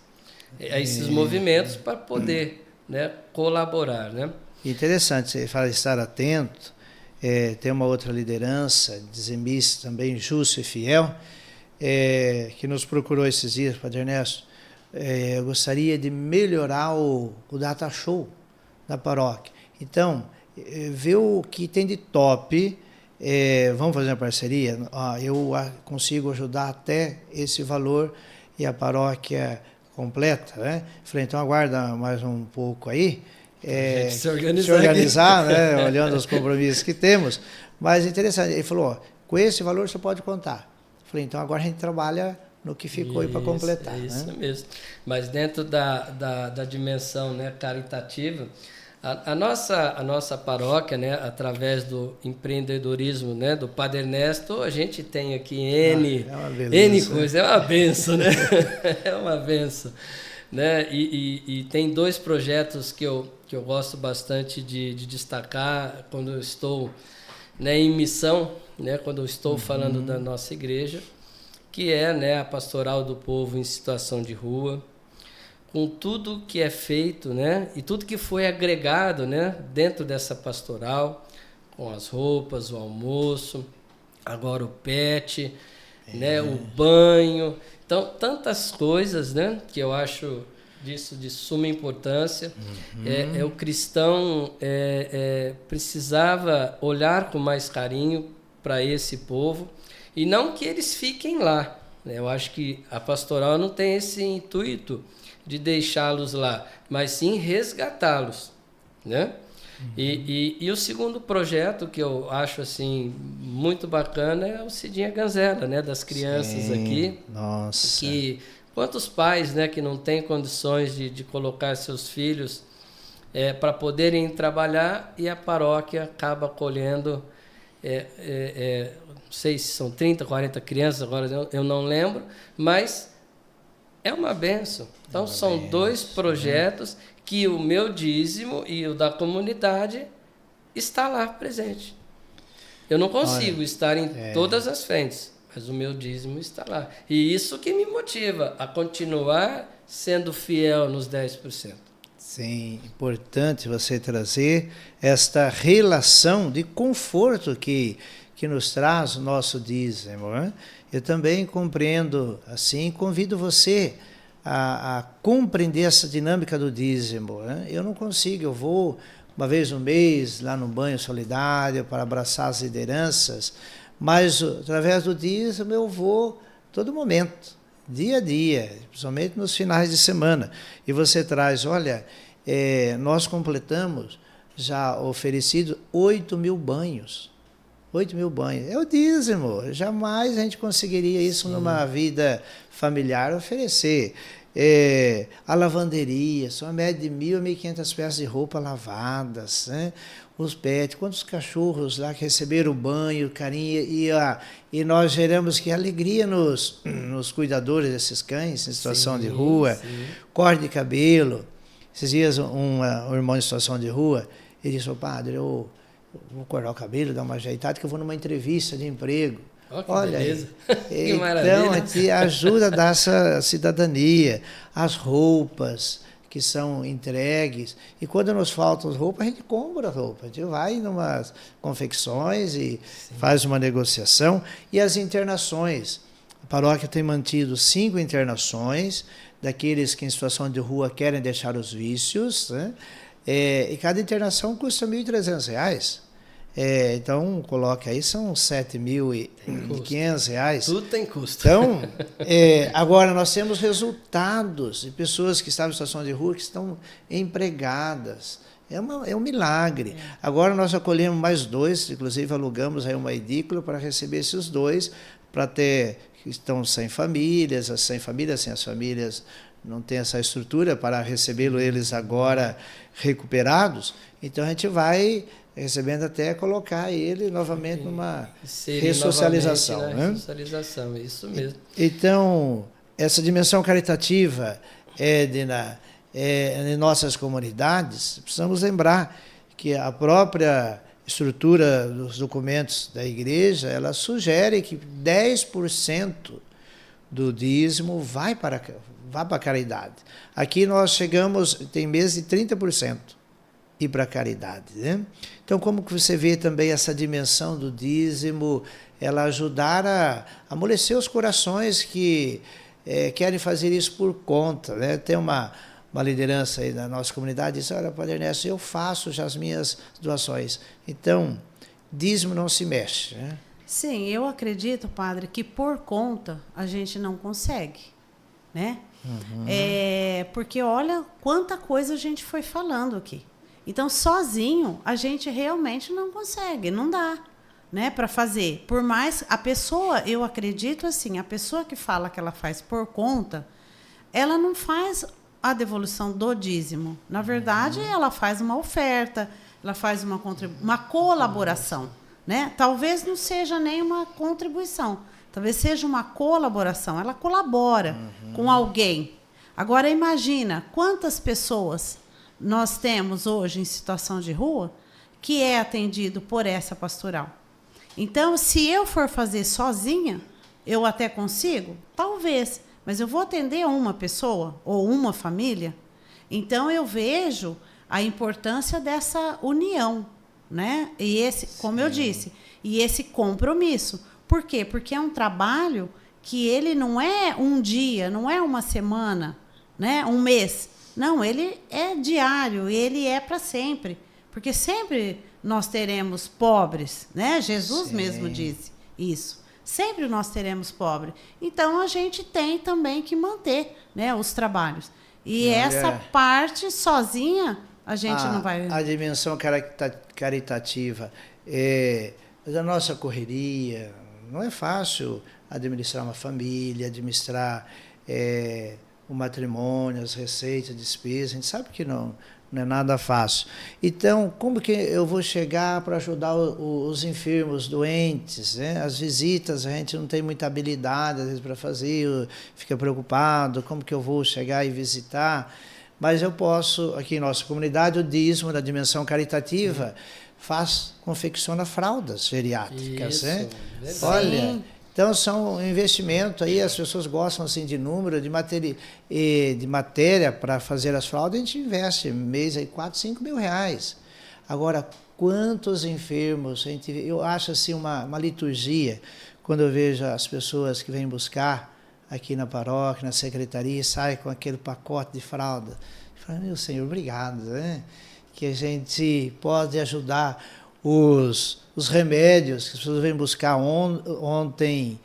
[SPEAKER 2] movimentos para poder, né, colaborar, né?
[SPEAKER 1] Interessante, você fala estar atento. Tem uma outra liderança, dizimista também, justo e fiel, que nos procurou esses dias, Padre Ernesto. Eu gostaria de melhorar o data show da paróquia. Então, ver o que tem de top, vamos fazer uma parceria? Eu consigo ajudar até esse valor e a paróquia completa, né? Falei, então aguarda mais um pouco aí,
[SPEAKER 2] se
[SPEAKER 1] organizar, né? Olhando os compromissos que temos. Mas interessante, ele falou, com esse valor você pode contar. Falei, então agora a gente trabalha no que ficou aí para completar.
[SPEAKER 2] Isso,
[SPEAKER 1] né?
[SPEAKER 2] mesmo. Mas dentro da dimensão, né, caritativa, a nossa paróquia, né, através do empreendedorismo, né, do Padre Ernesto, a gente tem aqui N coisas. É uma benção, né? É uma benção. Né? E tem 2 projetos que eu gosto bastante de destacar quando eu estou, né, em missão, né, quando eu estou falando da nossa igreja, que é, né, a pastoral do povo em situação de rua, com tudo que é feito, né, e tudo que foi agregado, né, dentro dessa pastoral, com as roupas, o almoço, agora o PET, né, o banho. Então, tantas coisas, né, que eu acho disso de suma importância. O cristão precisava olhar com mais carinho para esse povo, e não que eles fiquem lá. Eu acho que a pastoral não tem esse intuito de deixá-los lá, mas sim resgatá-los, né? E o segundo projeto que eu acho assim muito bacana é o Cidinha Ganzela, né, das crianças aqui.
[SPEAKER 1] Nossa.
[SPEAKER 2] Que quantos pais, né, que não têm condições de colocar seus filhos para poderem trabalhar, e a paróquia acaba acolhendo, não sei se são 30, 40 crianças, agora eu não lembro, mas é uma bênção. Então são 2 projetos que o meu dízimo e o da comunidade está lá presente. Eu não consigo estar em todas as frentes, mas o meu dízimo está lá. E isso que me motiva a continuar sendo fiel nos 10%.
[SPEAKER 1] Sim, importante você trazer esta relação de conforto que nos traz o nosso dízimo. Né? Eu também compreendo assim, convido você a compreender essa dinâmica do dízimo. Né? Eu não consigo, eu vou uma vez no mês lá no banho solidário para abraçar as lideranças, mas através do dízimo eu vou todo momento, dia a dia, principalmente nos finais de semana. E você traz, olha, nós completamos já oferecido 8.000 banhos. 8.000 banhos. É o dízimo. Jamais a gente conseguiria isso numa vida familiar oferecer. A lavanderia, são a média de 1.000 a 1.500 peças de roupa lavadas, né? Os pets, quantos cachorros lá que receberam o banho, carinho, e nós geramos que alegria nos cuidadores desses cães em situação de rua, corte de cabelo. Esses dias um irmão em situação de rua, ele disse, padre, eu vou cortar o cabelo, dar uma ajeitada, que eu vou numa entrevista de emprego.
[SPEAKER 2] Que olha, beleza. Que
[SPEAKER 1] então,
[SPEAKER 2] maravilha.
[SPEAKER 1] te ajuda a dar essa cidadania, as roupas que são entregues. E quando nos faltam roupas, a gente compra roupa. A gente vai em umas confecções e faz uma negociação. E as internações. A paróquia tem mantido 5 internações daqueles que em situação de rua querem deixar os vícios, né? E cada internação custa R$ 1.300. Então, coloque aí, são R$ 7.500.
[SPEAKER 2] Tudo tem custo.
[SPEAKER 1] Então, agora nós temos resultados de pessoas que estavam em situação de rua, que estão empregadas. É um milagre. Agora nós acolhemos mais 2, inclusive alugamos aí uma edícula para receber esses 2, para ter, que estão sem famílias, sem as famílias não têm essa estrutura para recebê-lo eles agora recuperados. Então a gente vai recebendo até colocar ele novamente numa ressocialização.
[SPEAKER 2] Novamente,
[SPEAKER 1] né?
[SPEAKER 2] Ressocialização, isso mesmo.
[SPEAKER 1] Então, essa dimensão caritativa em nossas comunidades, precisamos lembrar que a própria estrutura dos documentos da igreja, ela sugere que 10% do dízimo vá para a caridade. Aqui nós chegamos, tem meses de 30% ir para a caridade, né? Então, como que você vê também essa dimensão do dízimo, ela ajudar a amolecer os corações que querem fazer isso por conta, né? Tem uma liderança aí da nossa comunidade, diz, olha, Padre Ernesto, eu faço já as minhas doações. Então, dízimo não se mexe, né?
[SPEAKER 3] Sim, eu acredito, padre, que por conta a gente não consegue, né? Porque olha quanta coisa a gente foi falando aqui. Então, sozinho, a gente realmente não consegue, não dá, né, para fazer. Por mais a pessoa, eu acredito assim, a pessoa que fala que ela faz por conta, ela não faz a devolução do dízimo. Na verdade, ela faz uma oferta, ela faz uma colaboração, né? Talvez não seja nem uma contribuição, talvez seja uma colaboração. Ela colabora com alguém. Agora, imagina quantas pessoas nós temos hoje em situação de rua que é atendido por essa pastoral. Então, se eu for fazer sozinha, eu até consigo? Talvez. Mas eu vou atender uma pessoa ou uma família? Então, eu vejo a importância dessa união, né? E esse, como eu disse, e esse compromisso. Por quê? Porque é um trabalho que ele não é um dia, não é uma semana, né? Um mês. Não, ele é diário, ele é para sempre. Porque sempre nós teremos pobres, né? Jesus mesmo disse isso. Sempre nós teremos pobre. Então, a gente tem também que manter, né, os trabalhos. E essa parte sozinha, a gente não vai...
[SPEAKER 1] A dimensão caritativa, da nossa correria, não é fácil administrar uma família, administrar o matrimônio, as receitas, despesas. A gente sabe que não é nada fácil. Então, como que eu vou chegar para ajudar os enfermos, doentes, né? As visitas, a gente não tem muita habilidade, às vezes, para fazer, fica preocupado, como que eu vou chegar e visitar? Mas eu posso, aqui em nossa comunidade, o dízimo da dimensão caritativa confecciona fraldas geriátricas.
[SPEAKER 2] Isso,
[SPEAKER 1] né?
[SPEAKER 2] verdade.
[SPEAKER 1] Olha... Então, são um investimento aí, as pessoas gostam assim, de número, de matéria para fazer as fraldas, a gente investe mês aí 4, 5 mil reais. Agora, quantos enfermos, eu acho assim uma liturgia, quando eu vejo as pessoas que vêm buscar aqui na paróquia, na secretaria, e saem com aquele pacote de fralda. Eu falo, meu Senhor, obrigado, né? Que a gente pode ajudar os remédios que as pessoas vêm buscar ontem,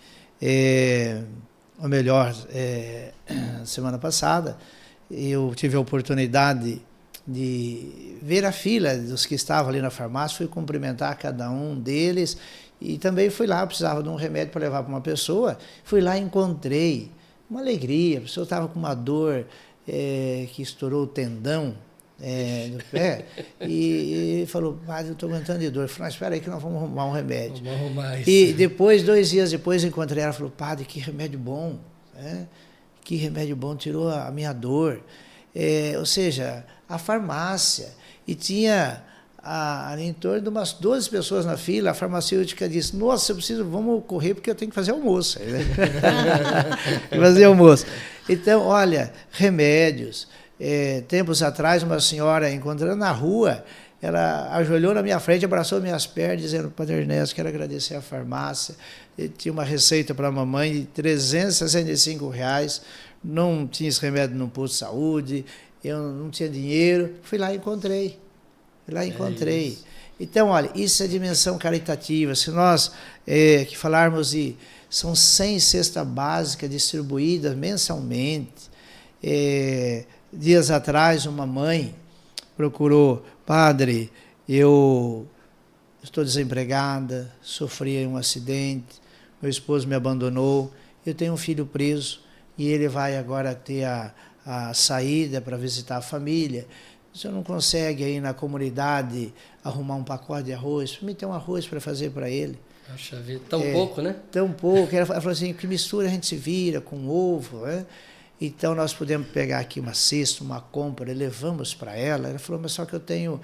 [SPEAKER 1] ou melhor, semana passada, eu tive a oportunidade de ver a fila dos que estavam ali na farmácia, fui cumprimentar cada um deles e também fui lá, eu precisava de um remédio para levar para uma pessoa, fui lá e encontrei uma alegria, a pessoa estava com uma dor que estourou o tendão, do pé, e falou, padre, eu estou aguentando de dor. Eu falei, espera aí que nós vamos arrumar um remédio.
[SPEAKER 2] Vamos arrumar isso.
[SPEAKER 1] E depois, 2 dias depois, encontrei ela e falou, padre, que remédio bom, né? Que remédio bom, tirou a minha dor. Ou seja, a farmácia, e tinha em torno de umas 12 pessoas na fila, a farmacêutica disse, nossa, vamos correr porque eu tenho que fazer almoço. Fazer almoço. Então, olha, remédios. Tempos atrás, uma senhora, encontrando na rua, ela ajoelhou na minha frente, abraçou minhas pernas, dizendo, Padre Ernesto, quero agradecer à farmácia. Ele tinha uma receita para a mamãe de R$365, não tinha esse remédio no posto de saúde, eu não tinha dinheiro, fui lá e encontrei. Então, olha, isso é dimensão caritativa. Se nós que falarmos são 100 cestas básicas distribuídas mensalmente. Dias atrás, uma mãe procurou, padre, eu estou desempregada, sofri um acidente, meu esposo me abandonou, eu tenho um filho preso e ele vai agora ter a saída para visitar a família. O senhor não consegue aí na comunidade arrumar um pacote de arroz? Me tem um arroz para fazer para ele.
[SPEAKER 2] Poxa vida, tão pouco, né?
[SPEAKER 1] Tão pouco. Ela falou assim, que mistura a gente se vira com ovo, né? Então, nós podemos pegar aqui uma cesta, uma compra, levamos para ela. Ela falou, mas só que eu tenho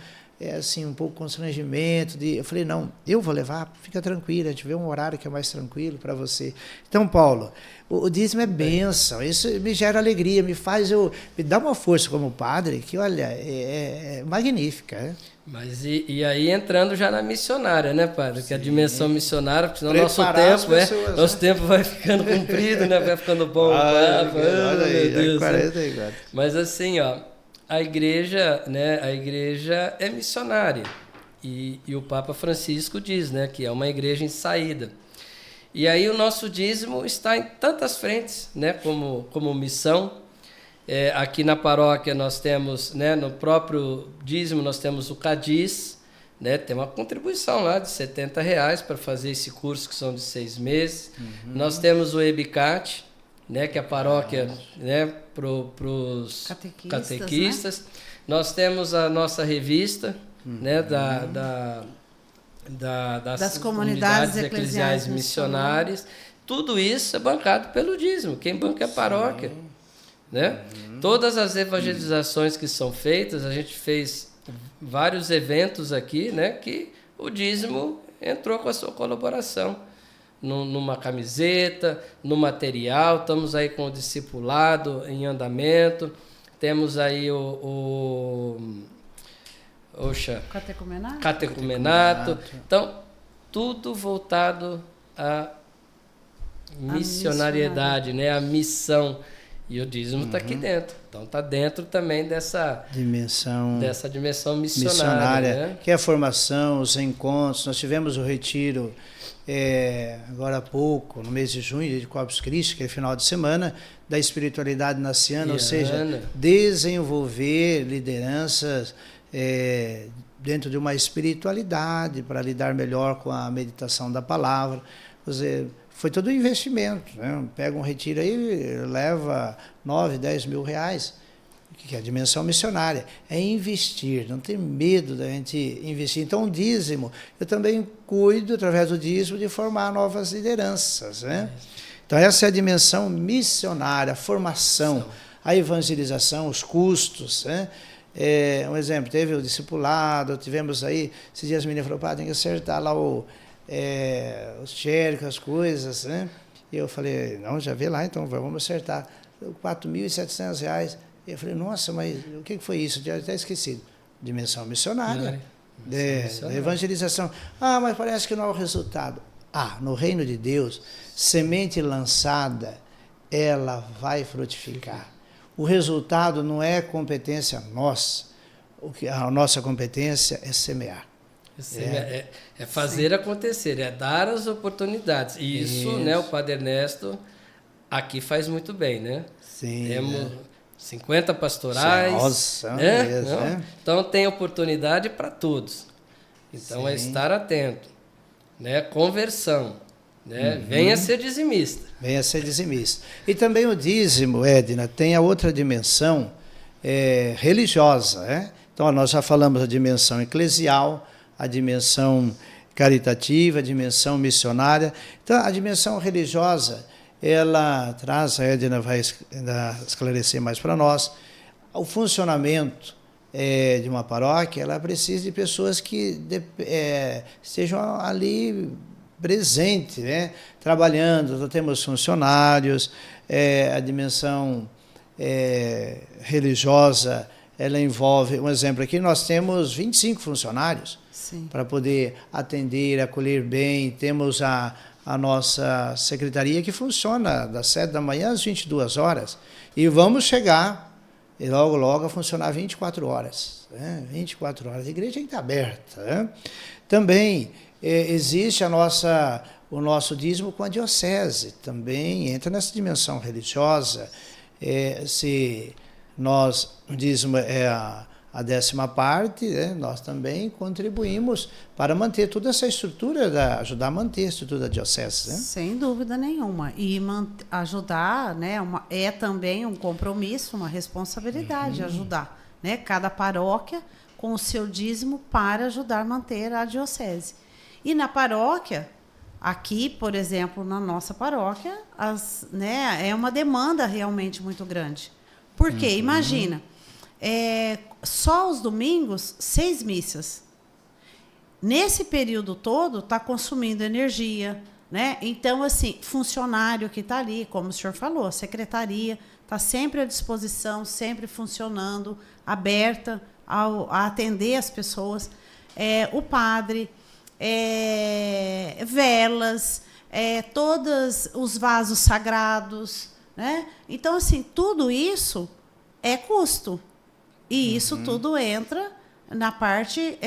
[SPEAKER 1] assim, um pouco constrangimento. Eu falei, não, eu vou levar, fica tranquilo, a gente vê um horário que é mais tranquilo para você. Então, Paulo, o dízimo é bênção, isso me gera alegria, me dá uma força como padre, que, olha, é magnífica. Né?
[SPEAKER 2] Mas e aí entrando já na missionária, né, padre? Que a dimensão missionária, porque senão nosso tempo vai ficando comprido, né? Vai ficando bom.
[SPEAKER 1] Olha aí,
[SPEAKER 2] meu Deus,
[SPEAKER 1] 44.
[SPEAKER 2] Né? Mas assim, ó, a igreja é missionária. E o Papa Francisco diz, né, que é uma igreja em saída. E aí o nosso dízimo está em tantas frentes, né, como missão. Aqui na paróquia nós temos, né, no próprio dízimo nós temos o Cadiz, né, tem uma contribuição lá de R$70 para fazer esse curso que são de 6 meses. Nós temos o EBICAT, né, que é a paróquia, né, para os catequistas. Né? Nós temos a nossa revista, né, das comunidades eclesiais missionárias. Tudo isso é bancado pelo dízimo. Quem banca é a paróquia. Né? Todas as evangelizações que são feitas, a gente fez vários eventos aqui, né, que o dízimo entrou com a sua colaboração. Numa camiseta, no material, estamos aí com o discipulado em andamento, temos aí catecumenato. Então, tudo voltado à missionariedade, né? A missão. E o dízimo está aqui dentro. Então, está dentro também dessa dimensão missionária. Né?
[SPEAKER 1] Que é a formação, os encontros. Nós tivemos o retiro agora há pouco, no mês de junho, de Corpus Christi, que é final de semana, da espiritualidade naciana, ou seja, desenvolver lideranças dentro de uma espiritualidade para lidar melhor com a meditação da palavra. Foi todo um investimento. Né? Pega um retiro aí, leva 9, 10 mil reais, que é a dimensão missionária. É investir, não tem medo da gente investir. Então, o dízimo, eu também cuido, através do dízimo, de formar novas lideranças. Né? Então, essa é a dimensão missionária, a formação, a evangelização, os custos. Né? Um exemplo, teve o discipulado, tivemos aí, esses dias a menina falou, tem que acertar lá os xéricos, as coisas, né? E eu falei, não, já vê lá, então vamos acertar. R$4.700. E eu falei, nossa, mas o que foi isso? Eu já até esquecido. Dimensão missionária. Da evangelização. Mas parece que não é o resultado. No reino de Deus, semente lançada, ela vai frutificar. O resultado não é competência nossa. A nossa competência é semear.
[SPEAKER 2] É fazer acontecer, é dar as oportunidades. E isso, né, o Padre Ernesto aqui faz muito bem, né?
[SPEAKER 1] Sim.
[SPEAKER 2] Temos 50 pastorais.
[SPEAKER 1] Nossa,
[SPEAKER 2] Então tem oportunidade para todos. Então é estar atento, né? Conversão, né? Venha ser dizimista.
[SPEAKER 1] Venha ser dizimista. E também o dízimo, Edna, tem a outra dimensão religiosa, né? Então nós já falamos da dimensão eclesial, a dimensão caritativa, a dimensão missionária. Então, a dimensão religiosa, ela traz, a Edna vai esclarecer mais para nós, o funcionamento de uma paróquia, ela precisa de pessoas que estejam ali presentes, né? Trabalhando. Então, temos funcionários, a dimensão religiosa, ela envolve, um exemplo aqui, nós temos 25 funcionários para poder atender, acolher bem. Temos a nossa secretaria que funciona das 7 da manhã às 22 horas. E vamos chegar, logo, a funcionar 24 horas. Né? 24 horas. A igreja tem que estar aberta. Né? Também existe o nosso dízimo com a diocese. Também entra nessa dimensão religiosa. O dízimo é a 10ª parte, né? Nós também contribuímos para manter toda essa estrutura, ajudar a manter a estrutura da diocese. Né?
[SPEAKER 3] Sem dúvida nenhuma. E ajudar, né, é também um compromisso, uma responsabilidade, ajudar, né, cada paróquia com o seu dízimo para ajudar a manter a diocese. E na paróquia, aqui, por exemplo, na nossa paróquia, é uma demanda realmente muito grande. Por quê? Imagina, só os domingos, 6 missas. Nesse período todo, está consumindo energia, né? Então, assim, funcionário que está ali, como o senhor falou, a secretaria está sempre à disposição, sempre funcionando, aberta a atender as pessoas. O padre, velas, todos os vasos sagrados, né? Então, assim, tudo isso é custo. E isso tudo entra na parte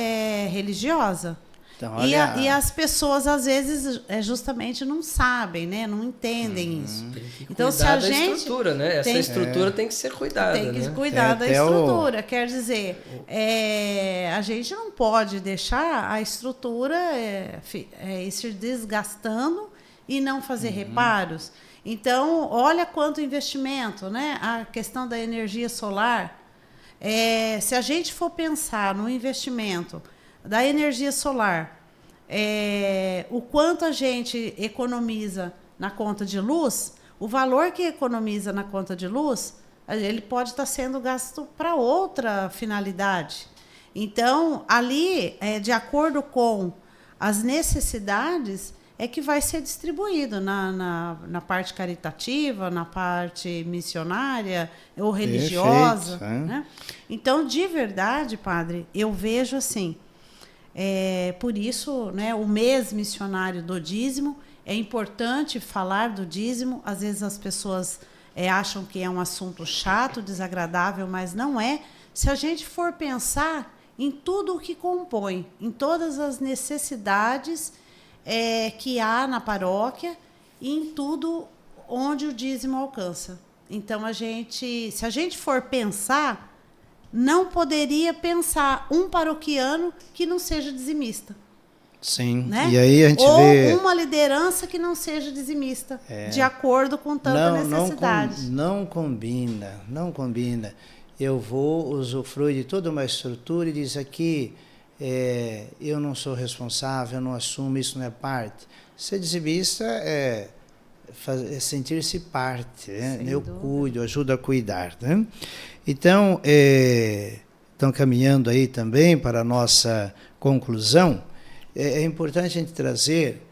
[SPEAKER 3] religiosa.
[SPEAKER 1] Então, olha...
[SPEAKER 3] e as pessoas, às vezes, justamente não sabem, né? Não entendem isso.
[SPEAKER 2] Tem que
[SPEAKER 3] Então,
[SPEAKER 2] cuidar
[SPEAKER 3] se a
[SPEAKER 2] da
[SPEAKER 3] gente
[SPEAKER 2] estrutura, né? Essa estrutura tem que ser cuidada.
[SPEAKER 3] tem que
[SPEAKER 2] né?
[SPEAKER 3] cuidar da
[SPEAKER 1] Até
[SPEAKER 3] estrutura. Quer dizer, a gente não pode deixar a estrutura ir se desgastando e não fazer reparos. Então, olha quanto investimento, né? A questão da energia solar. Se a gente for pensar no investimento da energia solar, o quanto a gente economiza na conta de luz, o valor que economiza na conta de luz, ele pode estar sendo gasto para outra finalidade. Então, ali, de acordo com as necessidades, é que vai ser distribuído na parte caritativa, na parte missionária ou religiosa.
[SPEAKER 1] Perfeito,
[SPEAKER 3] né? Então, de verdade, padre, eu vejo assim, por isso, né, o mês missionário do dízimo, é importante falar do dízimo. Às vezes as pessoas acham que é um assunto chato, desagradável, mas não é. Se a gente for pensar em tudo o que compõe, em todas as necessidades que há na paróquia e em tudo onde o dízimo alcança. Então, se a gente for pensar, não poderia pensar um paroquiano que não seja dizimista.
[SPEAKER 1] Sim,
[SPEAKER 3] Né?
[SPEAKER 1] e aí a gente
[SPEAKER 3] Ou
[SPEAKER 1] vê...
[SPEAKER 3] uma liderança que não seja dizimista, de acordo com tanta necessidade.
[SPEAKER 1] Não combina. Eu vou usufruir de toda uma estrutura e diz aqui... eu não sou responsável, eu não assumo, isso não é parte. Ser dizimista é sentir-se parte, né? Eu cuido, ajudo a cuidar. Né? Então, estão caminhando aí também para a nossa conclusão. É importante a gente trazer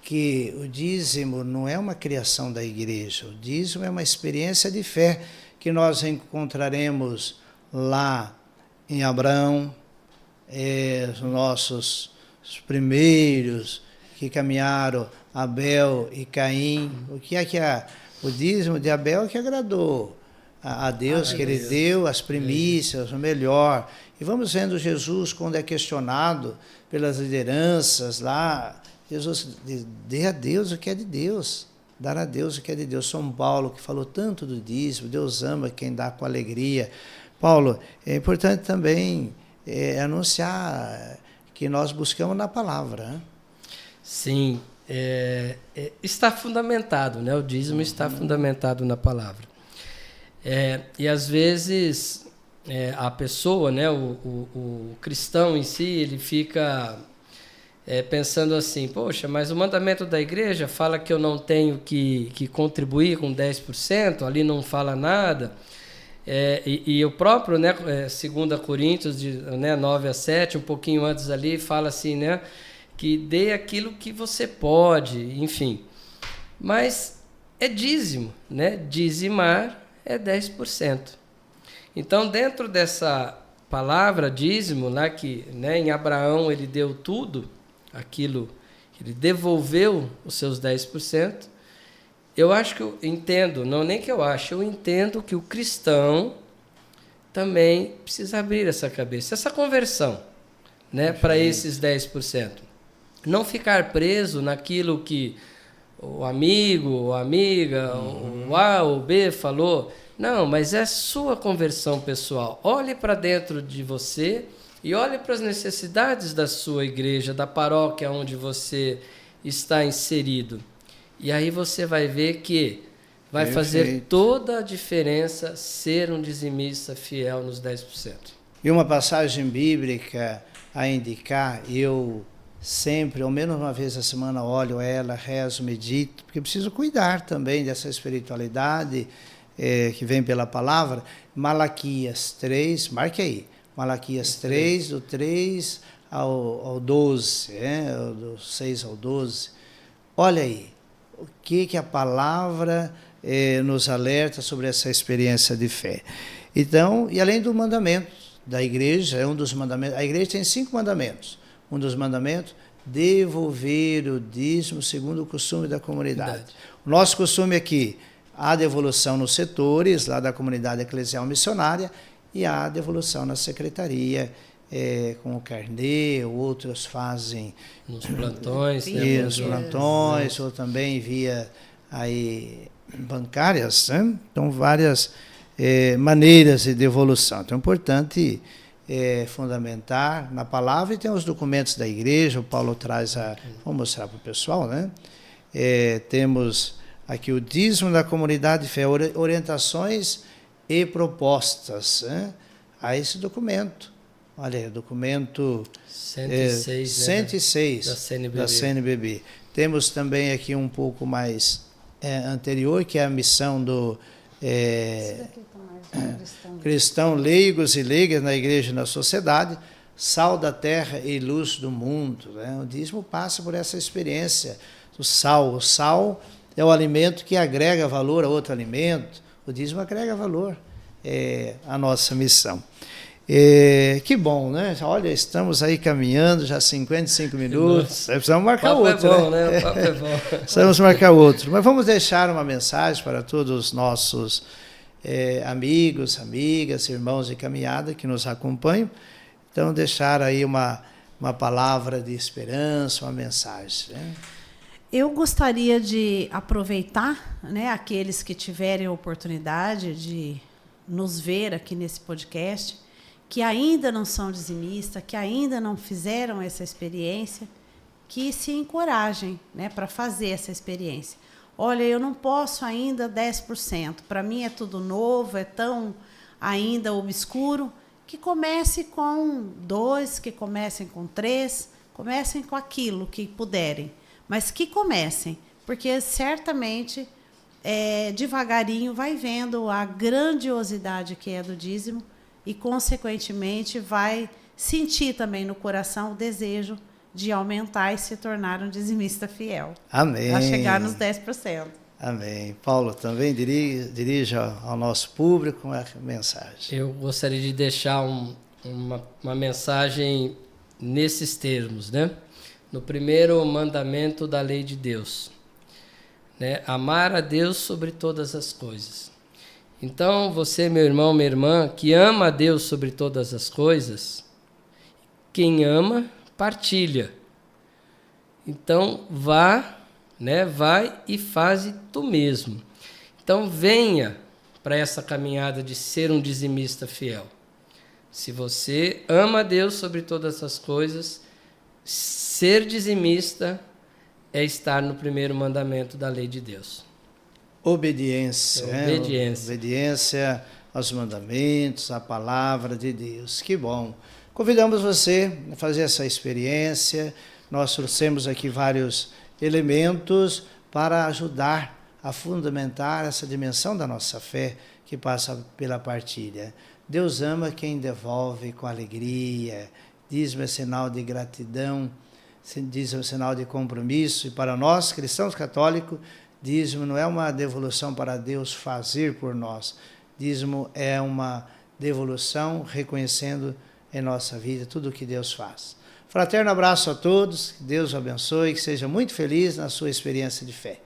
[SPEAKER 1] que o dízimo não é uma criação da igreja, o dízimo é uma experiência de fé que nós encontraremos lá em Abraão, os nossos primeiros que caminharam, Abel e Caim. O que é que o dízimo de Abel que agradou a Deus, que ele deu as primícias, o melhor. E vamos vendo Jesus, quando é questionado pelas lideranças lá, Jesus dê a Deus o que é de Deus, dar a Deus o que é de Deus. São Paulo, que falou tanto do dízimo, Deus ama quem dá com alegria. Paulo, é importante também anunciar que nós buscamos na palavra. Né?
[SPEAKER 2] Sim, está fundamentado, né? O dízimo está fundamentado na palavra. E às vezes a pessoa, né, o cristão em si, ele fica pensando assim, poxa, mas o mandamento da igreja fala que eu não tenho que contribuir com 10%, ali não fala nada. E o próprio, né, 2 Coríntios 9-7, um pouquinho antes ali, fala assim, né, que dê aquilo que você pode, enfim. Mas é dízimo, né? Dizimar é 10%. Então, dentro dessa palavra dízimo, lá que, né, em Abraão ele deu tudo, aquilo, ele devolveu os seus 10%, eu acho que eu entendo, não nem que eu acho, eu entendo que o cristão também precisa abrir essa cabeça, essa conversão, né, para esses 10%. Não ficar preso naquilo que o amigo, ou a amiga, o A ou B falou. Não, mas é sua conversão pessoal. Olhe para dentro de você e olhe para as necessidades da sua igreja, da paróquia onde você está inserido. E aí você vai ver que vai fazer toda a diferença ser um dizimista fiel nos 10%.
[SPEAKER 1] E uma passagem bíblica a indicar, eu sempre, ao menos uma vez a semana, olho ela, rezo, medito, porque preciso cuidar também dessa espiritualidade que vem pela palavra, Malaquias 3, marque aí, Malaquias 3, do 3 ao 12, do 6 ao 12. Olha aí, o que a palavra nos alerta sobre essa experiência de fé. Então, e além do mandamento da igreja, é um dos mandamentos, a igreja tem 5 mandamentos. Um dos mandamentos, devolver o dízimo segundo o costume da comunidade. Verdade. O nosso costume aqui, há devolução nos setores, lá da comunidade eclesial missionária, e há devolução na secretaria, com o carnê, outros fazem
[SPEAKER 2] nos plantões,
[SPEAKER 1] nos plantões, ou também via aí bancárias, né? Então várias maneiras de devolução. Então é importante fundamentar na palavra, e tem os documentos da igreja, o Paulo traz vou mostrar para o pessoal, né? Temos aqui o dízimo da comunidade de fé, orientações e propostas, né? A esse documento. Olha aí, documento 106 da CNBB. Temos também aqui um pouco mais anterior, que é a missão do cristão leigos e leigas na igreja e na sociedade, sal da terra e luz do mundo, né? O dízimo passa por essa experiência do sal. O sal é o alimento que agrega valor a outro alimento. O dízimo agrega valor à nossa missão. Que bom, né? Olha, estamos aí caminhando já 55 minutos. Precisamos marcar outro.
[SPEAKER 2] É bom, né? O papo é bom.
[SPEAKER 1] Precisamos marcar outro. Mas vamos deixar uma mensagem para todos os nossos amigos, amigas, irmãos de caminhada que nos acompanham. Então, deixar aí uma palavra de esperança, uma mensagem, né?
[SPEAKER 3] Eu gostaria de aproveitar, né, aqueles que tiverem a oportunidade de nos ver aqui nesse podcast, que ainda não são dizimistas, que ainda não fizeram essa experiência, que se encorajem, né, para fazer essa experiência. Olha, eu não posso ainda 10%, para mim é tudo novo, é tão ainda obscuro, que comece com 2, que comecem com 3, comecem com aquilo que puderem, mas que comecem, porque certamente, devagarinho, vai vendo a grandiosidade que é do dízimo, e, consequentemente, vai sentir também no coração o desejo de aumentar e se tornar um dizimista fiel.
[SPEAKER 1] Amém.
[SPEAKER 3] A chegar nos 10%.
[SPEAKER 1] Amém. Paulo, também dirija ao nosso público uma mensagem.
[SPEAKER 2] Eu gostaria de deixar uma mensagem nesses termos, né? No primeiro mandamento da lei de Deus, né? Amar a Deus sobre todas as coisas. Então, você, meu irmão, minha irmã, que ama a Deus sobre todas as coisas, quem ama, partilha. Então, vai e faze tu mesmo. Então, venha para essa caminhada de ser um dizimista fiel. Se você ama a Deus sobre todas as coisas, ser dizimista é estar no primeiro mandamento da lei de Deus.
[SPEAKER 1] Obediência. Obediência aos mandamentos, à palavra de Deus. Que bom. Convidamos você a fazer essa experiência. Nós trouxemos aqui vários elementos para ajudar a fundamentar essa dimensão da nossa fé que passa pela partilha. Deus ama quem devolve com alegria. Dízimo é sinal de gratidão, dízimo é sinal de compromisso. E para nós, cristãos católicos, dízimo não é uma devolução para Deus fazer por nós. Dízimo é uma devolução reconhecendo em nossa vida tudo o que Deus faz. Fraterno abraço a todos, que Deus o abençoe, que seja muito feliz na sua experiência de fé.